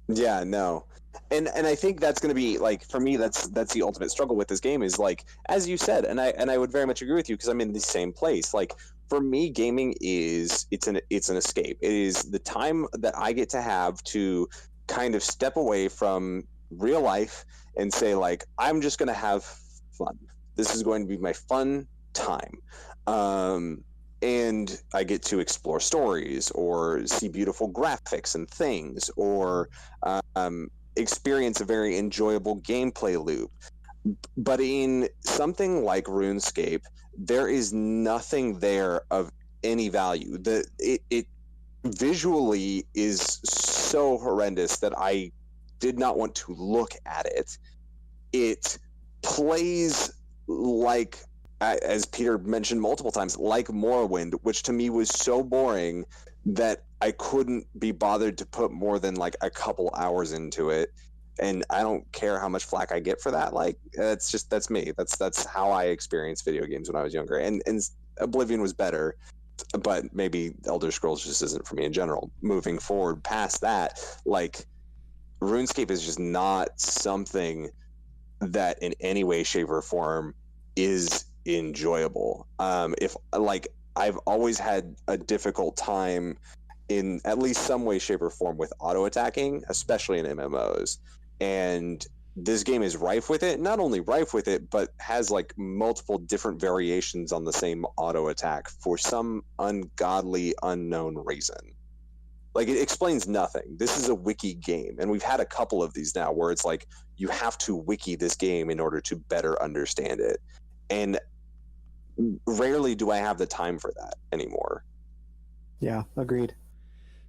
Yeah, no. And I think that's going to be, like, for me, that's the ultimate struggle with this game is, like, as you said, and I would very much agree with you, because I'm in the same place. Like, for me, gaming it's an escape. It is the time that I get to have to kind of step away from real life and say, like, I'm just going to have fun. This is going to be my fun time. And I get to explore stories or see beautiful graphics and things, or experience a very enjoyable gameplay loop. But in something like RuneScape, there is nothing there of any value. It visually is so horrendous that I did not want to look at it. It plays like, as Peter mentioned multiple times, like Morrowind, which to me was so boring that I couldn't be bothered to put more than, like, a couple hours into it. And I don't care how much flack I get for that. Like, that's me. That's how I experienced video games when I was younger. And Oblivion was better, but maybe Elder Scrolls just isn't for me in general. Moving forward past that, like, RuneScape is just not something that in any way, shape, or form is enjoyable. If like I've always had a difficult time in at least some way, shape, or form with auto attacking, especially in MMOs, and this game is rife with it. Not only rife with it, but has like multiple different variations on the same auto attack for some ungodly unknown reason. Like, it explains nothing. This is a wiki game, and we've had a couple of these now where it's like you have to wiki this game in order to better understand it, and rarely do I have the time for that anymore. Yeah, agreed.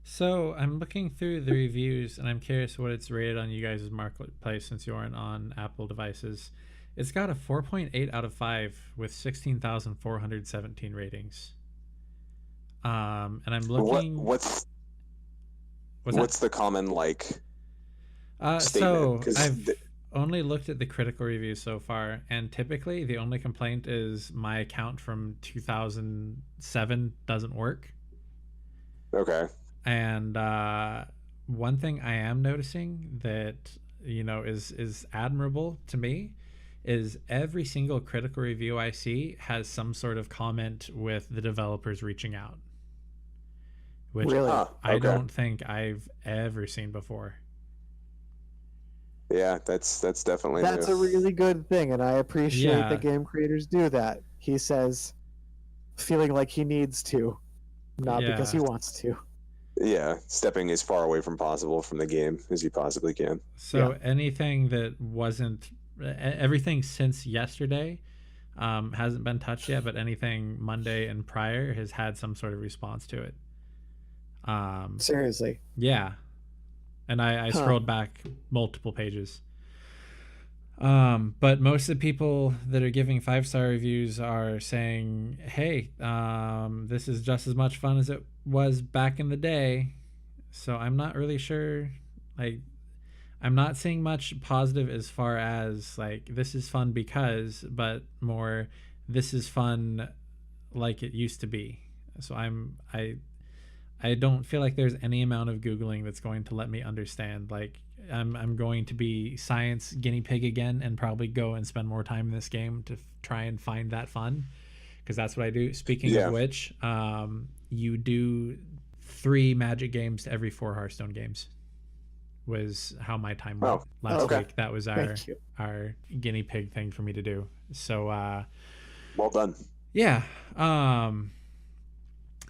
So I'm looking through the reviews, and I'm curious what it's rated on you guys' marketplace since you aren't on Apple devices. It's got a 4.8 out of 5 with 16,417 ratings. And I'm looking. What's What's the common like so statement? 'Cause I've only looked at the critical reviews so far, and typically the only complaint is my account from 2007 doesn't work. Okay. And one thing I am noticing that is admirable to me is every single critical review I see has some sort of comment with the developers reaching out, which Really? I don't think I've ever seen before. Yeah, that's definitely That's new. a really good thing, and I appreciate Yeah. that game creators do that. He says, feeling like he needs to, not because he Yeah. wants to. Yeah, stepping as far away from possible from the game as you possibly can. So anything that wasn't everything since yesterday hasn't been touched yet, but anything Monday and prior has had some sort of response to it. Seriously. Yeah. And I scrolled back multiple pages. But most of the people that are giving 5-star reviews are saying, hey, this is just as much fun as it was back in the day. So I'm not really sure. Like, I'm not seeing much positive as far as like this is fun because, but more this is fun like it used to be. So I don't feel like there's any amount of Googling that's going to let me understand. Like, I'm going to be science guinea pig again and probably go and spend more time in this game to try and find that fun, because that's what I do. Speaking of which, you do 3 Magic games to every 4 Hearthstone games was how my time went last week. That was our guinea pig thing for me to do. So well done. Yeah.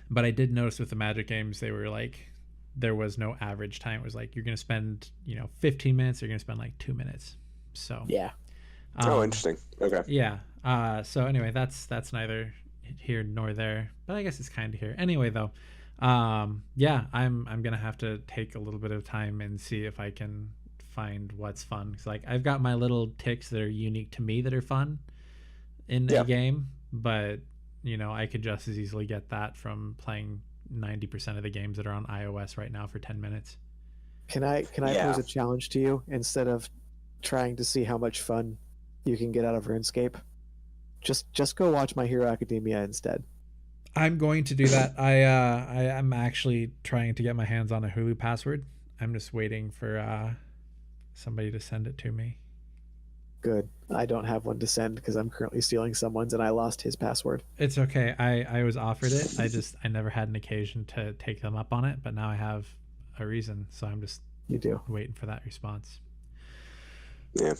But I did notice with the Magic games, they were like, there was no average time. It was like, you're going to spend, 15 minutes, you're going to spend like 2 minutes. So, yeah. Interesting. Okay. Yeah. So anyway, that's neither here nor there, but I guess it's kind of here. Anyway, though, yeah, I'm going to have to take a little bit of time and see if I can find what's fun. 'Cause like I've got my little ticks that are unique to me that are fun in a game, but I could just as easily get that from playing 90% of the games that are on iOS right now for 10 minutes. Can I pose a challenge to you instead of trying to see how much fun you can get out of RuneScape? Just go watch My Hero Academia instead. I'm going to do that. I am actually trying to get my hands on a Hulu password. I'm just waiting for somebody to send it to me. Good. I don't have one to send because I'm currently stealing someone's and I lost his password. It's okay. I was offered it. I never had an occasion to take them up on it, but now I have a reason, so I'm just waiting for that response. Yeah.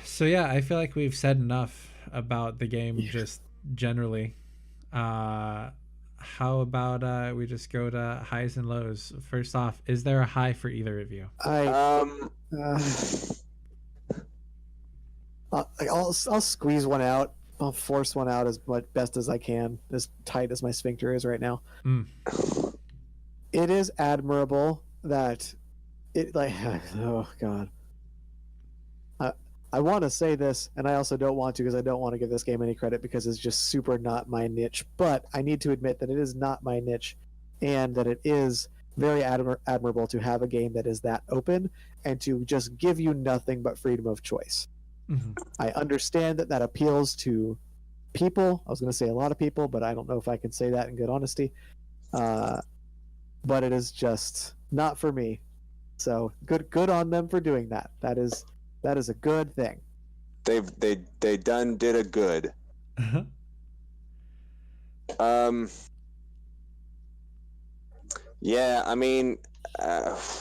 So yeah, I feel like we've said enough about the game just generally. How about we just go to highs and lows? First off, is there a high for either of you? I'll squeeze one out. I'll force one out as best as I can, as tight as my sphincter is right now. It is admirable that it oh god. I want to say this, and I also don't want to because I don't want to give this game any credit because it's just super not my niche. But I need to admit that it is not my niche, and that it is very admirable to have a game that is that open and to just give you nothing but freedom of choice. Mm-hmm. I understand that appeals to people. I was going to say a lot of people, but I don't know if I can say that in good honesty. But it is just not for me. So good on them for doing that. That is a good thing. They did a good. Yeah, I mean,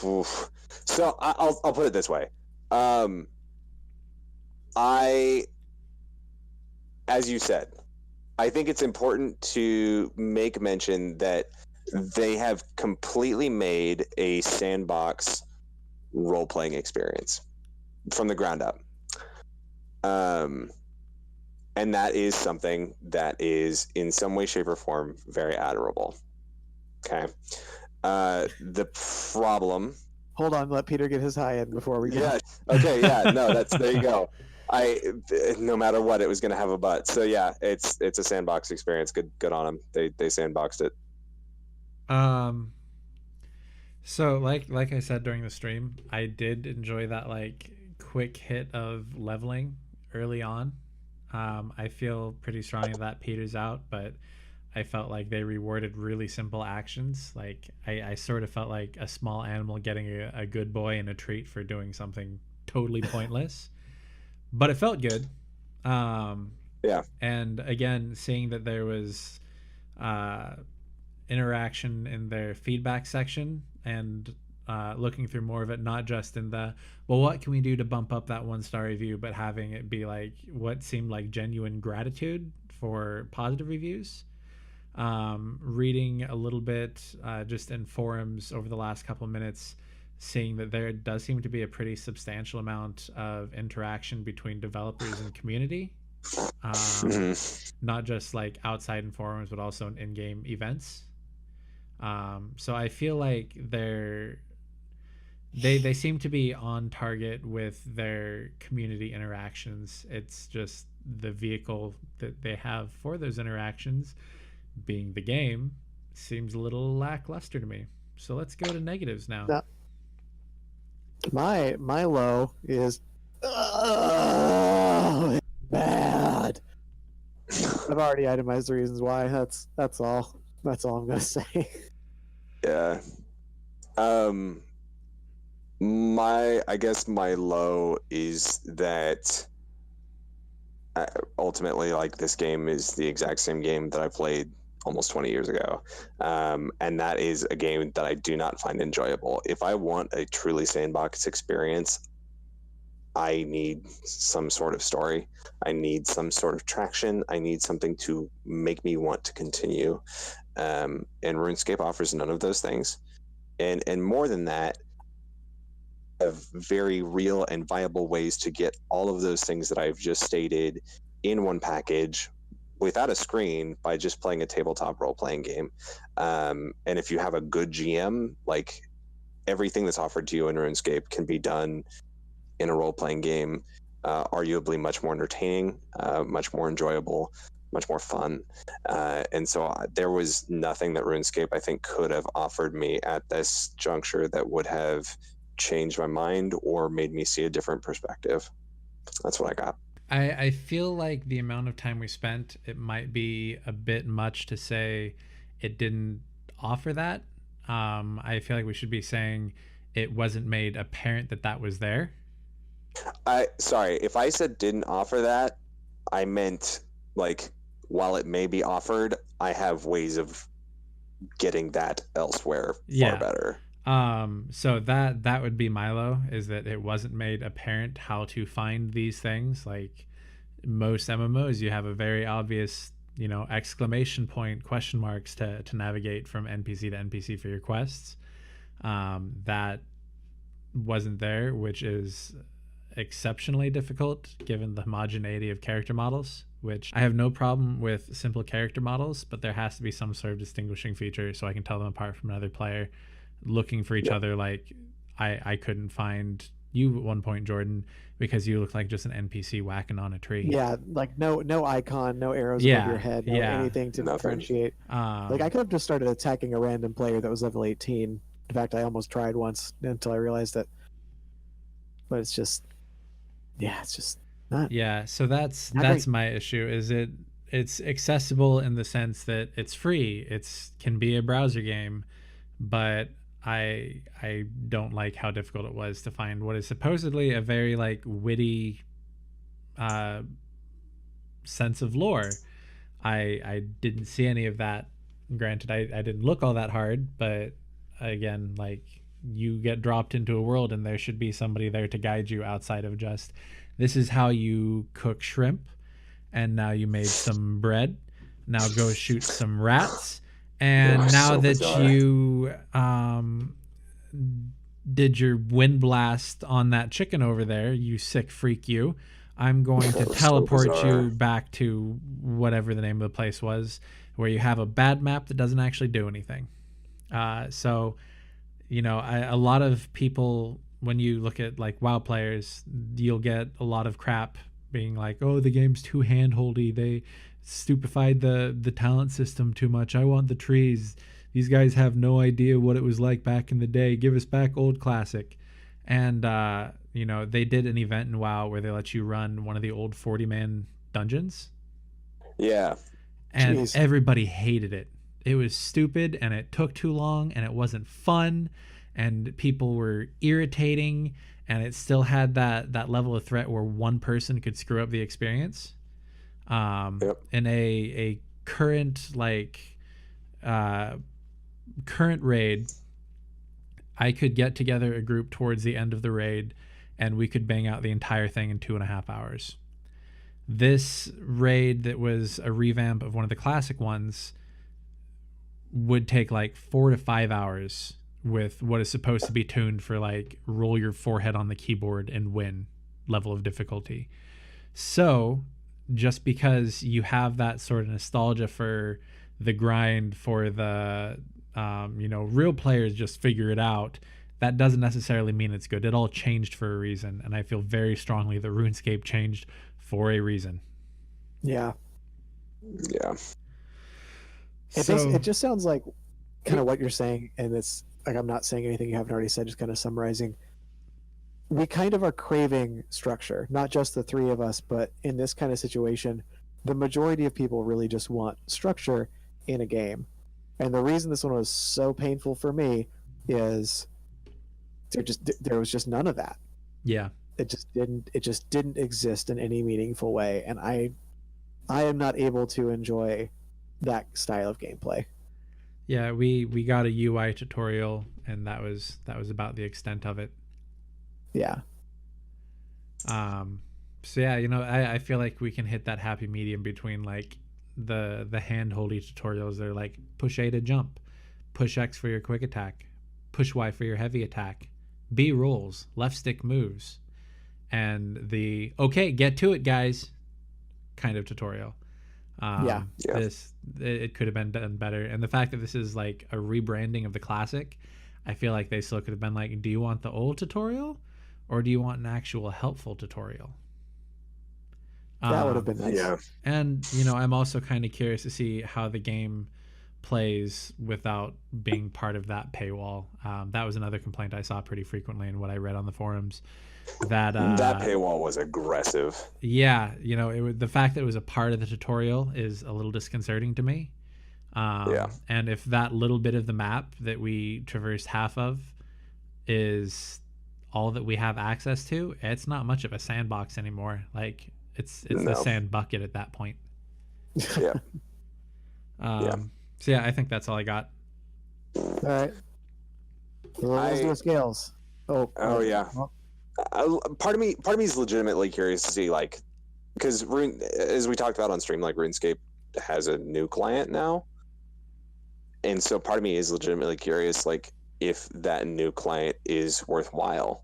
oof. So I'll put it this way. I, as you said, I think it's important to make mention that they have completely made a sandbox role-playing experience from the ground up. And that is something that is in some way, shape, or form very admirable. Okay. The problem. Hold on, let Peter get his high in before we go. Yeah. Okay. Yeah. No. There you go. No matter what, it was going to have a but. So yeah, it's a sandbox experience. Good on them. They sandboxed it. So like I said during the stream, I did enjoy that like quick hit of leveling early on. I feel pretty strongly that peters out, but I felt like they rewarded really simple actions. Like I sort of felt like a small animal getting a good boy and a treat for doing something totally pointless, but it felt good. Yeah. And again, seeing that there was interaction in their feedback section and looking through more of it, not just in the, well, what can we do to bump up that 1-star review, but having it be like what seemed like genuine gratitude for positive reviews. Reading a little bit just in forums over the last couple of minutes, seeing that there does seem to be a pretty substantial amount of interaction between developers and community. Not just like outside in forums, but also in in-game events. So I feel like they seem to be on target with their community interactions. It's just the vehicle that they have for those interactions, being the game, seems a little lackluster to me. So let's go to negatives now. My low is bad. I've already itemized the reasons why. That's all. That's all I'm gonna say. Yeah. I guess my low is that ultimately, like, this game is the exact same game that I played almost 20 years ago. And that is a game that I do not find enjoyable. If I want a truly sandbox experience, I need some sort of story. I need some sort of traction. I need something to make me want to continue. And RuneScape offers none of those things. And more than that, have very real and viable ways to get all of those things that I've just stated in one package without a screen by just playing a tabletop role-playing game. And if you have a good GM, like, everything that's offered to you in RuneScape can be done in a role-playing game, arguably much more entertaining, much more enjoyable, much more fun. And so there was nothing that RuneScape, I think, could have offered me at this juncture that would have changed my mind or made me see a different perspective. That's what I got. I feel like the amount of time we spent, it might be a bit much to say it didn't offer that. I feel like we should be saying it wasn't made apparent that that was there. Sorry, if I said didn't offer that, I meant, like, while it may be offered, I have ways of getting that elsewhere far better. So that would be Milo, is that it wasn't made apparent how to find these things. Like most MMOs, you have a very obvious, exclamation point, question marks to navigate from NPC to NPC for your quests. That wasn't there, which is exceptionally difficult given the homogeneity of character models, which I have no problem with simple character models, but there has to be some sort of distinguishing feature so I can tell them apart from another player. Looking for each other, like I couldn't find you at one point, Jordan, because you look like just an NPC whacking on a tree. Yeah, like no icon, no arrows above your head, no anything to differentiate. Like I could have just started attacking a random player that was level 18. In fact, I almost tried once until I realized that. But it's just, it's just not. Yeah, so that's my issue. Is it's accessible in the sense that it's free. It's can be a browser game, but I don't like how difficult it was to find what is supposedly a very like witty sense of lore. I didn't see any of that. Granted, I didn't look all that hard, but again, like, you get dropped into a world and there should be somebody there to guide you outside of just, this is how you cook shrimp, and now you made some bread, now go shoot some rats, and are now so that bizarre. you did your wind blast on that chicken over there, you sick freak, you, I'm going to That was so teleport bizarre. you back to whatever the name of the place was, where you have a bad map that doesn't actually do anything. So, you know, a lot of people, when you look at like WoW players, you'll get a lot of crap being like, oh, the game's too handholdy. They stupefied the talent system too much. I want the trees. These guys have no idea what it was like back in the day. Give us back old classic. And, you know, they did an event in WoW where they let you run one of the old 40-man dungeons. Yeah. And Jeez. everybody hated it. It was stupid, and it took too long, and it wasn't fun, and people were irritating, and it still had that level of threat where one person could screw up the experience. Yep. In a current current raid, I could get together a group towards the end of the raid, and we could bang out the entire thing in 2.5 hours. This raid that was a revamp of one of the classic ones would take like 4 to 5 hours with what is supposed to be tuned for like roll your forehead on the keyboard and win level of difficulty. So just because you have that sort of nostalgia for the grind, for the you know, real players just figure it out, that doesn't necessarily mean it's good. It all changed for a reason, and I feel very strongly that RuneScape changed for a reason. Yeah. Yeah. It just sounds like kind of what you're saying, and it's like, I'm not saying anything you haven't already said, just kind of summarizing. We kind of are craving structure, not just the three of us, but in this kind of situation, the majority of people really just want structure in a game. And the reason this one was so painful for me is there was just none of that. Yeah. It just didn't exist in any meaningful way, and I am not able to enjoy that style of gameplay. Yeah, we got a UI tutorial, and that was about the extent of it. Yeah. So yeah, you know, I feel like we can hit that happy medium between like the hand-holdy tutorials. They're like, push A to jump, push X for your quick attack, push Y for your heavy attack, B rolls, left stick moves, and the okay, get to it, guys, kind of tutorial. Yeah. It could have been done better, and the fact that this is like a rebranding of the classic, I feel like they still could have been like, do you want the old tutorial, or do you want an actual helpful tutorial? That would have been nice. Yeah. And you know, I'm also kind of curious to see how the game plays without being part of that paywall. That was another complaint I saw pretty frequently in what I read on the forums. That paywall was aggressive. Yeah, you know, the fact that it was a part of the tutorial is a little disconcerting to me. Yeah. And if that little bit of the map that we traversed half of is all that we have access to, it's not much of a sandbox anymore. Like, it's the sand bucket at that point. Yeah. So yeah, I think that's all I got. All right. Let's do the scales. Oh yeah. Part of me is legitimately curious to see, like, because as we talked about on stream, like, RuneScape has a new client now, and so part of me is legitimately curious, like, if that new client is worthwhile,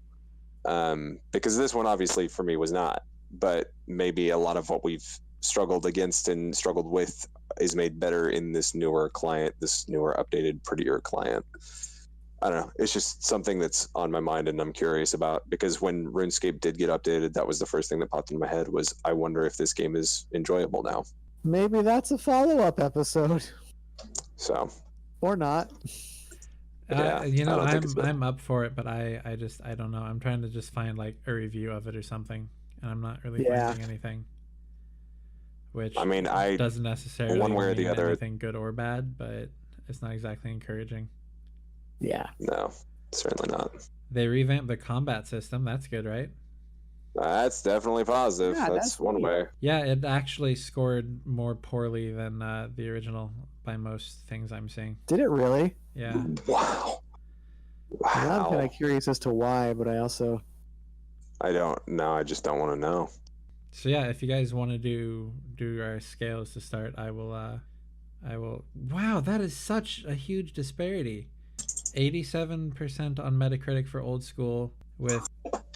because this one obviously for me was not, but maybe a lot of what we've struggled against and struggled with is made better in this newer client, this newer updated prettier client. I don't know. It's just something that's on my mind and I'm curious about, because when RuneScape did get updated, that was the first thing that popped in my head was, I wonder if this game is enjoyable now. Maybe that's a follow-up episode. So. Or not. Yeah, you know, I'm up for it, but I don't know. I'm trying to just find like a review of it or something, and I'm not really finding anything. Which, I mean, doesn't necessarily one way or the other, anything good or bad, but it's not exactly encouraging. Yeah. No, certainly not. They revamped the combat system. That's good, right? That's definitely positive. Yeah, that's that's one neat. way. Yeah, it actually scored more poorly than the original by most things I'm seeing. Did it really? Yeah. Wow. Now I'm kind Wow. of curious as to why, but I also I don't know. I just don't want to know. So yeah, if you guys want to do our scales to start, I will. Wow, that is such a huge disparity. 87% on Metacritic for old school with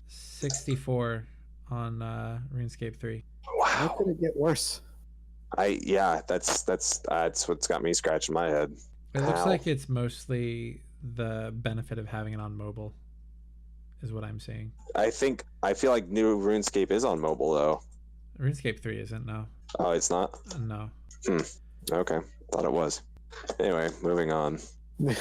64 on RuneScape 3. how Wow. could it get worse? That's what's got me scratching my head. It looks How? like it's mostly the benefit of having it on mobile, is what I'm seeing. I feel like new RuneScape is on mobile though. RuneScape 3 isn't, no. Oh, it's not? No. Okay. Thought it was. Anyway, moving on. We're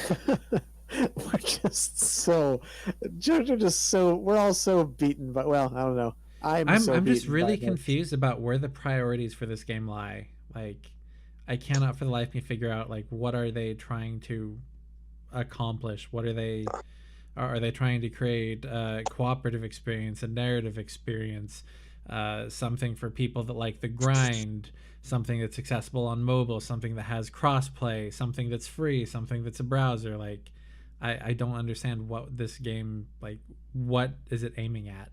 just so, we're all so beaten. But well, I don't know. I'm just beaten really by this. confused about where the priorities for this game lie. Like, I cannot for the life of me figure out, like, what are they trying to accomplish? What are they trying to create a cooperative experience, a narrative experience, something for people that like the grind, something that's accessible on mobile, something that has crossplay, something that's free, something that's a browser? Like, I don't understand what this game, like, what is it aiming at?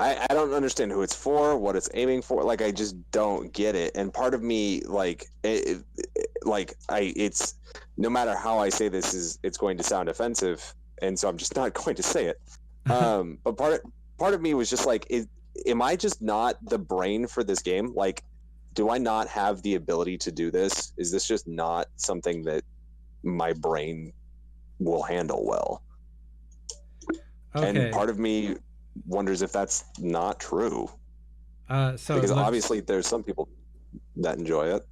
I don't understand who it's for, what it's aiming for. Like, I just don't get it. And part of me, it's no matter how I say this, it's going to sound offensive, and so I'm just not going to say it. But part of me was just like, am I just not the brain for this game? Like, do I not have the ability to do this? Is this just not something that my brain will handle well? Okay. And part of me wonders if that's not true. So because obviously there's some people that enjoy it.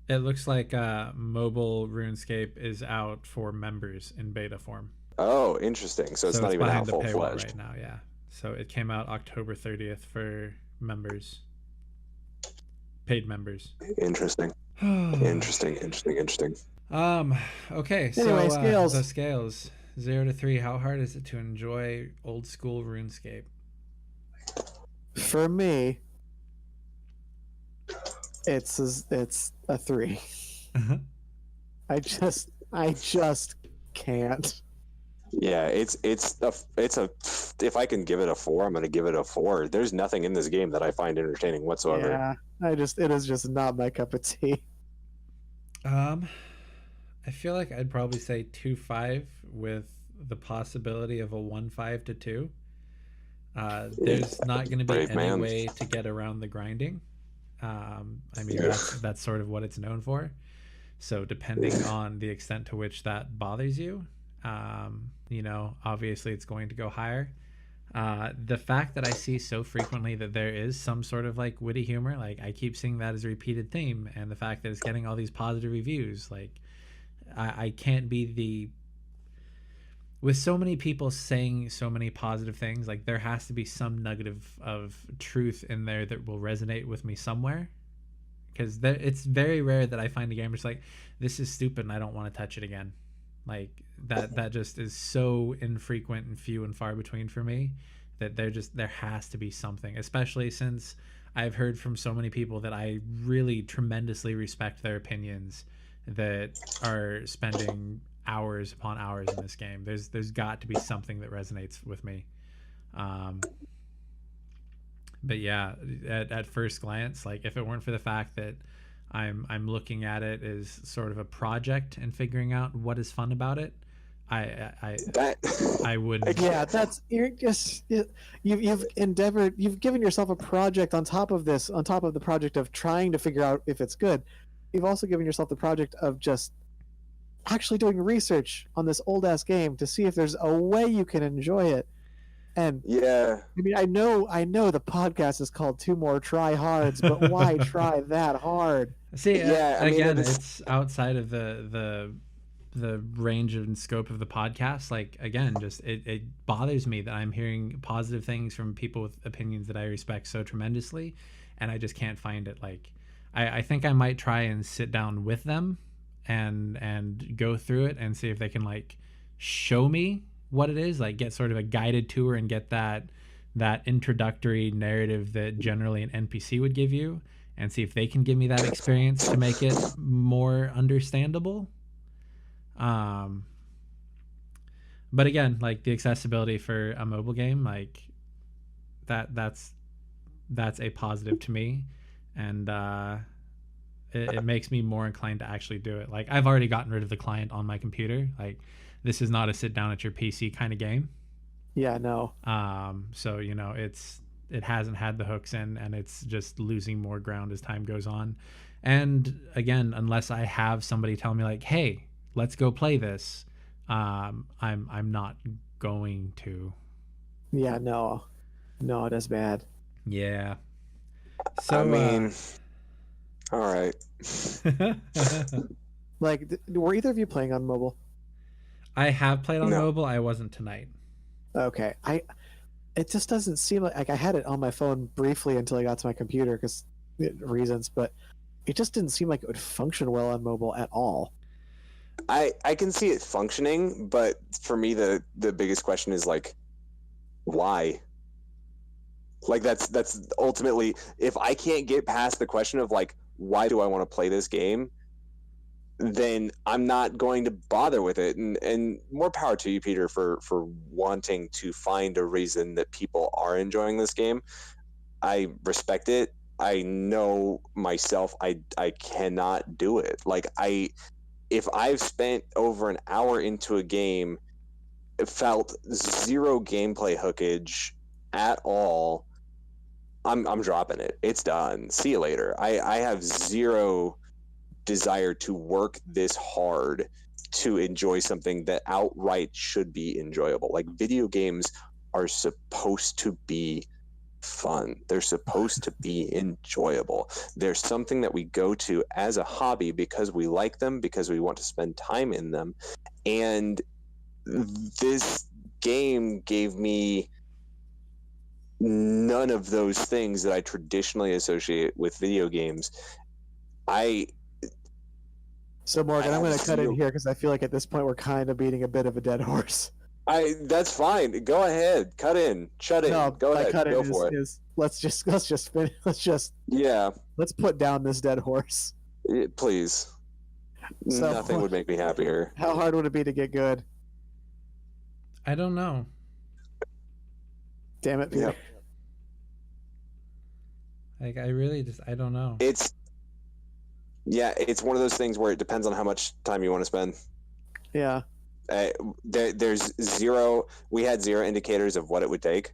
It looks like mobile RuneScape is out for members in beta form. Oh, interesting. So it's not even out full fledged right now. Yeah. So it came out October 30th for members, paid members. Interesting. Interesting. Okay. Anyway, so scales. the scales 0 to 3. How hard is it to enjoy old school RuneScape? For me, it's a 3. I just can't. Yeah, it's a if I can give it a 4, I'm going to give it a 4. There's nothing in this game that I find entertaining whatsoever. Yeah, it is just not my cup of tea. I feel like I'd probably say 2.5 with the possibility of a 1.5 to 2. There's not going to be any way to get around the grinding. I mean, that's sort of what it's known for. So depending on the extent to which that bothers you, obviously it's going to go higher. The fact that I see so frequently that there is some sort of like witty humor, like I keep seeing that as a repeated theme, and the fact that it's getting all these positive reviews, like I can't be with so many people saying so many positive things, like there has to be some nugget of truth in there that will resonate with me somewhere. Because it's very rare that I find a game just like, this is stupid and I don't want to touch it again. Like that just is so infrequent and few and far between for me that there has to be something, especially since I've heard from so many people that I really tremendously respect their opinions that are spending hours upon hours in this game. There's got to be something that resonates with me. But yeah, at first glance, like if it weren't for the fact that I'm looking at it as sort of a project and figuring out what is fun about it, I wouldn't. Yeah, you've given yourself a project on top of the project of trying to figure out if it's good. You've also given yourself the project of just actually doing research on this old ass game to see if there's a way you can enjoy it. And yeah, I mean, I know the podcast is called Two More Tryhards, but why try that hard? See, yeah, again, it's outside of the range and scope of the podcast. Like, again, just it bothers me that I'm hearing positive things from people with opinions that I respect so tremendously, and I just can't find it. Like, I think I might try and sit down with them and go through it and see if they can like show me what it is, like get sort of a guided tour and get that that introductory narrative that generally an NPC would give you, and see if they can give me that experience to make it more understandable. But again, like the accessibility for a mobile game, like that's a positive to me, and it makes me more inclined to actually do it. Like I've already gotten rid of the client on my computer. Like this is not a sit down at your PC kind of game. Yeah, no. So you know it hasn't had the hooks in, and it's just losing more ground as time goes on. And again, unless I have somebody tell me like, hey, let's go play this, I'm not going to. Yeah, no. No, that's bad. Yeah. So I mean, all right. Like, were either of you playing on mobile? I have played on No. mobile. I wasn't tonight. Okay. It just doesn't seem like I had it on my phone briefly until I got to my computer because reasons, but it just didn't seem like it would function well on mobile at all. I can see it functioning, but for me the biggest question is like, why? Like that's ultimately, if I can't get past the question of like, why do I want to play this game, then I'm not going to bother with it. And more power to you, Peter, for wanting to find a reason that people are enjoying this game. I respect it. I know myself, I cannot do it. Like if I've spent over an hour into a game, it felt zero gameplay hookage at all, I'm dropping it. It's done. See you later. I have zero desire to work this hard to enjoy something that outright should be enjoyable. Like video games are supposed to be fun. They're supposed to be enjoyable. There's something that we go to as a hobby because we like them, because we want to spend time in them. And this game gave me none of those things that I traditionally associate with video games. So Morgan, I I'm going to have cut in zero- here because I feel like at this point we're kind of beating a bit of a dead horse. That's fine. Go ahead. Cut in. Shut in. No, Go my ahead. cut in Go for it. is let's just finish. Yeah, Let's put down this dead horse. please. So- Nothing would make me happier. How hard would it be to get good? I don't know. Damn it, Peter. Yep. Like I really just I don't know. It's one of those things where it depends on how much time you want to spend. Yeah. There's zero. We had zero indicators of what it would take,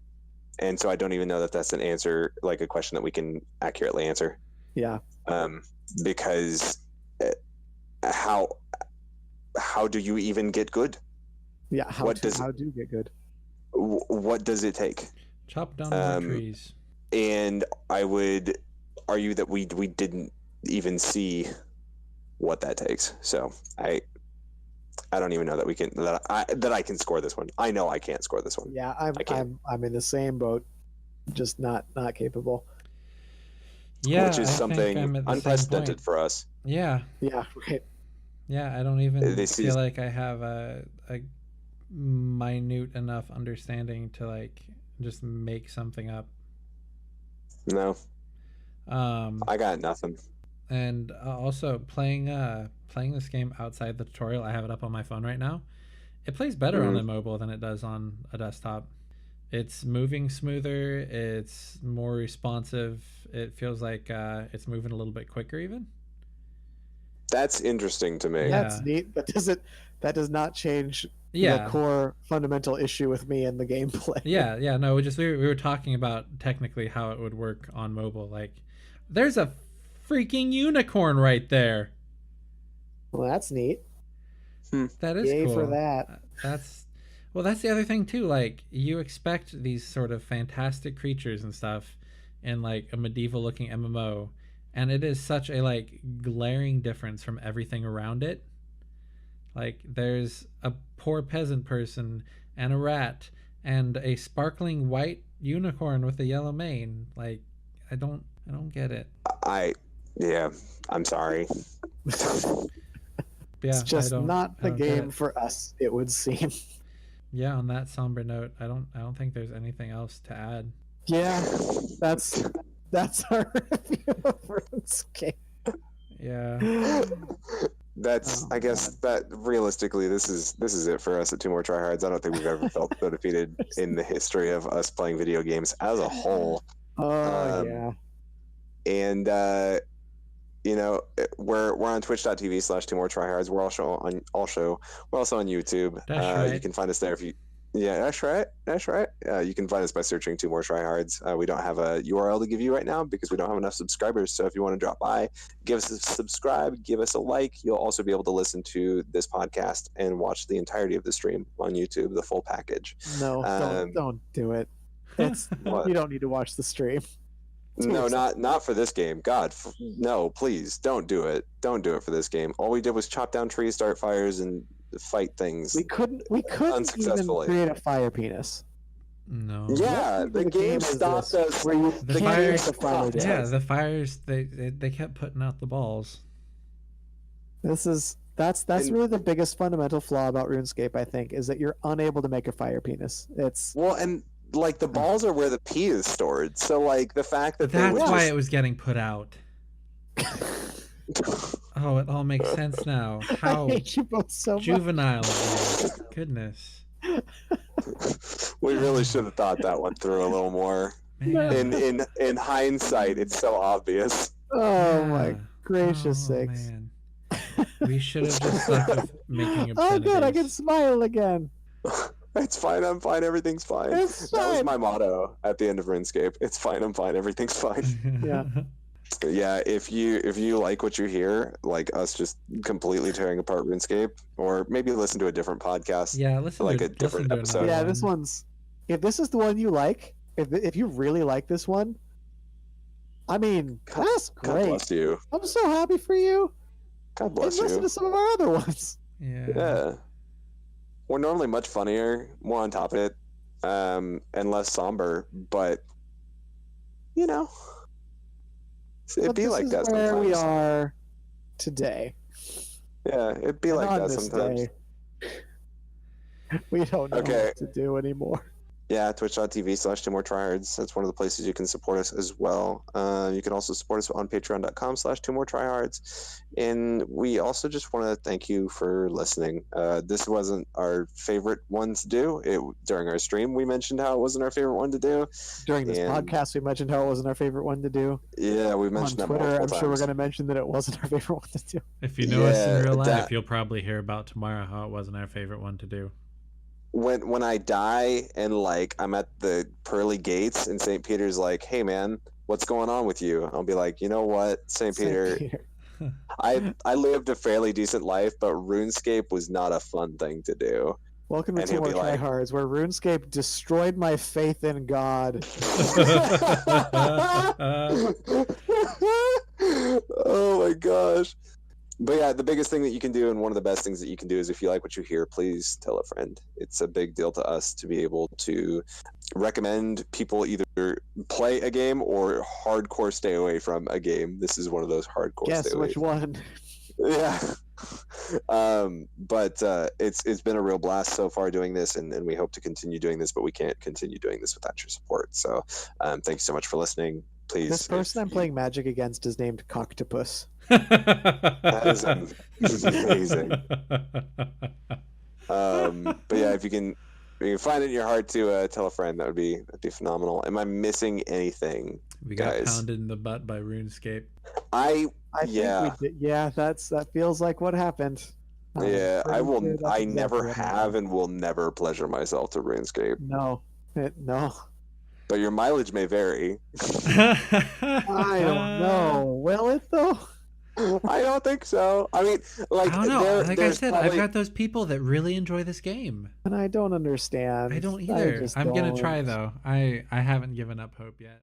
and so I don't even know that that's an answer, like a question that we can accurately answer. Yeah. Because how do you even get good? Yeah. How What do does- get good? What does it take? Chop down more trees. And I would argue that we didn't even see what that takes. So I don't even know that we can that I can score this one. I know I can't score this one. Yeah, I can't. I'm in the same boat, just not capable. Yeah, Which is I something think I'm at the same unprecedented point. for us. Yeah, Yeah. Right. yeah. I don't even This feel is- like I have a minute enough understanding to like just make something up. No, I got nothing. And also playing this game outside the tutorial. I have it up on my phone right now. It plays better on a mobile than it does on a desktop. It's moving smoother. It's more responsive. It feels like it's moving a little bit quicker even. That's interesting to me. Yeah. That's neat, but that does not change Yeah. the core fundamental issue with me and the gameplay. Yeah. No, we were talking about technically how it would work on mobile. Like, there's a freaking unicorn right there. Well, that's neat. That is Yay cool. for that. That's the other thing too. Like, you expect these sort of fantastic creatures and stuff in like a medieval looking MMO, and it is such a like glaring difference from everything around it. Like, there's a poor peasant person and a rat and a sparkling white unicorn with a yellow mane. Like, I don't get it. I'm sorry. Yeah, It's just I don't- not I the don't get game it. for us, it would seem. Yeah, on that somber note, I don't think there's anything else to add. Yeah, that's our review of RuneScape. Yeah. That's Oh, I guess that realistically this is it for us at Two More Tryhards. I don't think we've ever felt so defeated in the history of us playing video games as a whole. Oh Um, yeah. And you know, we're on twitch.tv/Two More Tryhards. We're also on YouTube. That's You right. can find us there if you. Yeah, that's right. That's right. You can find us by searching Two More Tryhards. We don't have a URL to give you right now because we don't have enough subscribers. So if you want to drop by, give us a subscribe, give us a like. You'll also be able to listen to this podcast and watch the entirety of the stream on YouTube, the full package. No, don't do it. It's What? you don't need to watch the stream. No, not for this game. God, no, please don't do it. Don't do it for this game. All we did was chop down trees, start fires, and fight things. We couldn't even Unsuccessfully. create a fire penis. No. Yeah, the game stopped us. Where you The can't fire- use the fire Yeah, Yeah, dance. the fires they kept putting out the balls. That's And- really the biggest fundamental flaw about RuneScape, I think, is that you're unable to make a fire penis. It's Well, and like the balls are where the pee is stored. So like the fact that That's they why would it was getting put out. Oh, it all makes sense now. I How hate you both so much. juvenile of you. Goodness. we really should have thought that one through a little more. Man. In hindsight, it's so obvious. Oh my Yeah. gracious Oh, sakes. man. We should have just stuck with making Oh good, I can obscenities. smile again. It's fine, I'm fine, everything's fine. It's That was fine. my motto at the end of RuneScape. It's fine, I'm fine, everything's fine. Yeah. Yeah, if you like what you hear, like us just completely tearing apart RuneScape, or maybe listen to a different podcast. Yeah, listen Like to, a different listen to episode. another Yeah, one. this one's if this is the one you like, if you really like this one, I mean, God- that's God great. bless you. I'm so happy for you. God And bless listen you. to some of our other ones. Yeah. Yeah. We're normally much funnier, more on top of it, and less somber, but you know, it'd But be this like is that where sometimes. we are today. Yeah, it'd be And like on that this sometimes. day, we don't know Okay. what to do anymore. Yeah, twitch.tv/Two More Tryhards. That's one of the places you can support us as well. You can also support us on patreon.com/Two More Tryhards. And we also just want to thank you for listening. This wasn't our favorite one to do. During our stream, we mentioned how it wasn't our favorite one to do. During this And- podcast, we mentioned how it wasn't our favorite one to do. Yeah, we On mentioned that Twitter, multiple I'm times. sure we're going to mention that it wasn't our favorite one to do. If you know us in Yeah, real life, that- you'll probably hear about tomorrow how it wasn't our favorite one to do. When I die and like I'm at the pearly gates and St. Peter's like, hey man, what's going on with you? I'll be like, you know what, St. Peter, I lived a fairly decent life, but RuneScape was not a fun thing to do. Welcome to And Two he'll More be like- Tryhards, where RuneScape destroyed my faith in God. Oh my gosh. But yeah, the biggest thing that you can do, and one of the best things that you can do, is if you like what you hear, please tell a friend. It's a big deal to us to be able to recommend people either play a game or hardcore stay away from a game. This is one of those hardcore Guess stay away. which one? Yeah. But it's been a real blast so far doing this, and we hope to continue doing this, but we can't continue doing this without your support. So thank you so much for listening. Please. This person I'm playing Magic against is named Coctopus. That is amazing. But yeah, if you can find it in your heart to tell a friend, that'd be phenomenal. Am I missing anything? We got Guys. pounded in the butt by RuneScape. I I Yeah. think we did. Yeah, that feels like what happened. yeah, I pretty will. sure that's I exactly never what have happened. and will never pleasure myself to RuneScape. No, no. But your mileage may vary. I don't know. Will it though? I don't think so. I mean, like, I don't know. there- Like I there's said, probably- I've got those people that really enjoy this game. And I don't understand. I don't either. just I'm gonna don't. try though. I haven't given up hope yet.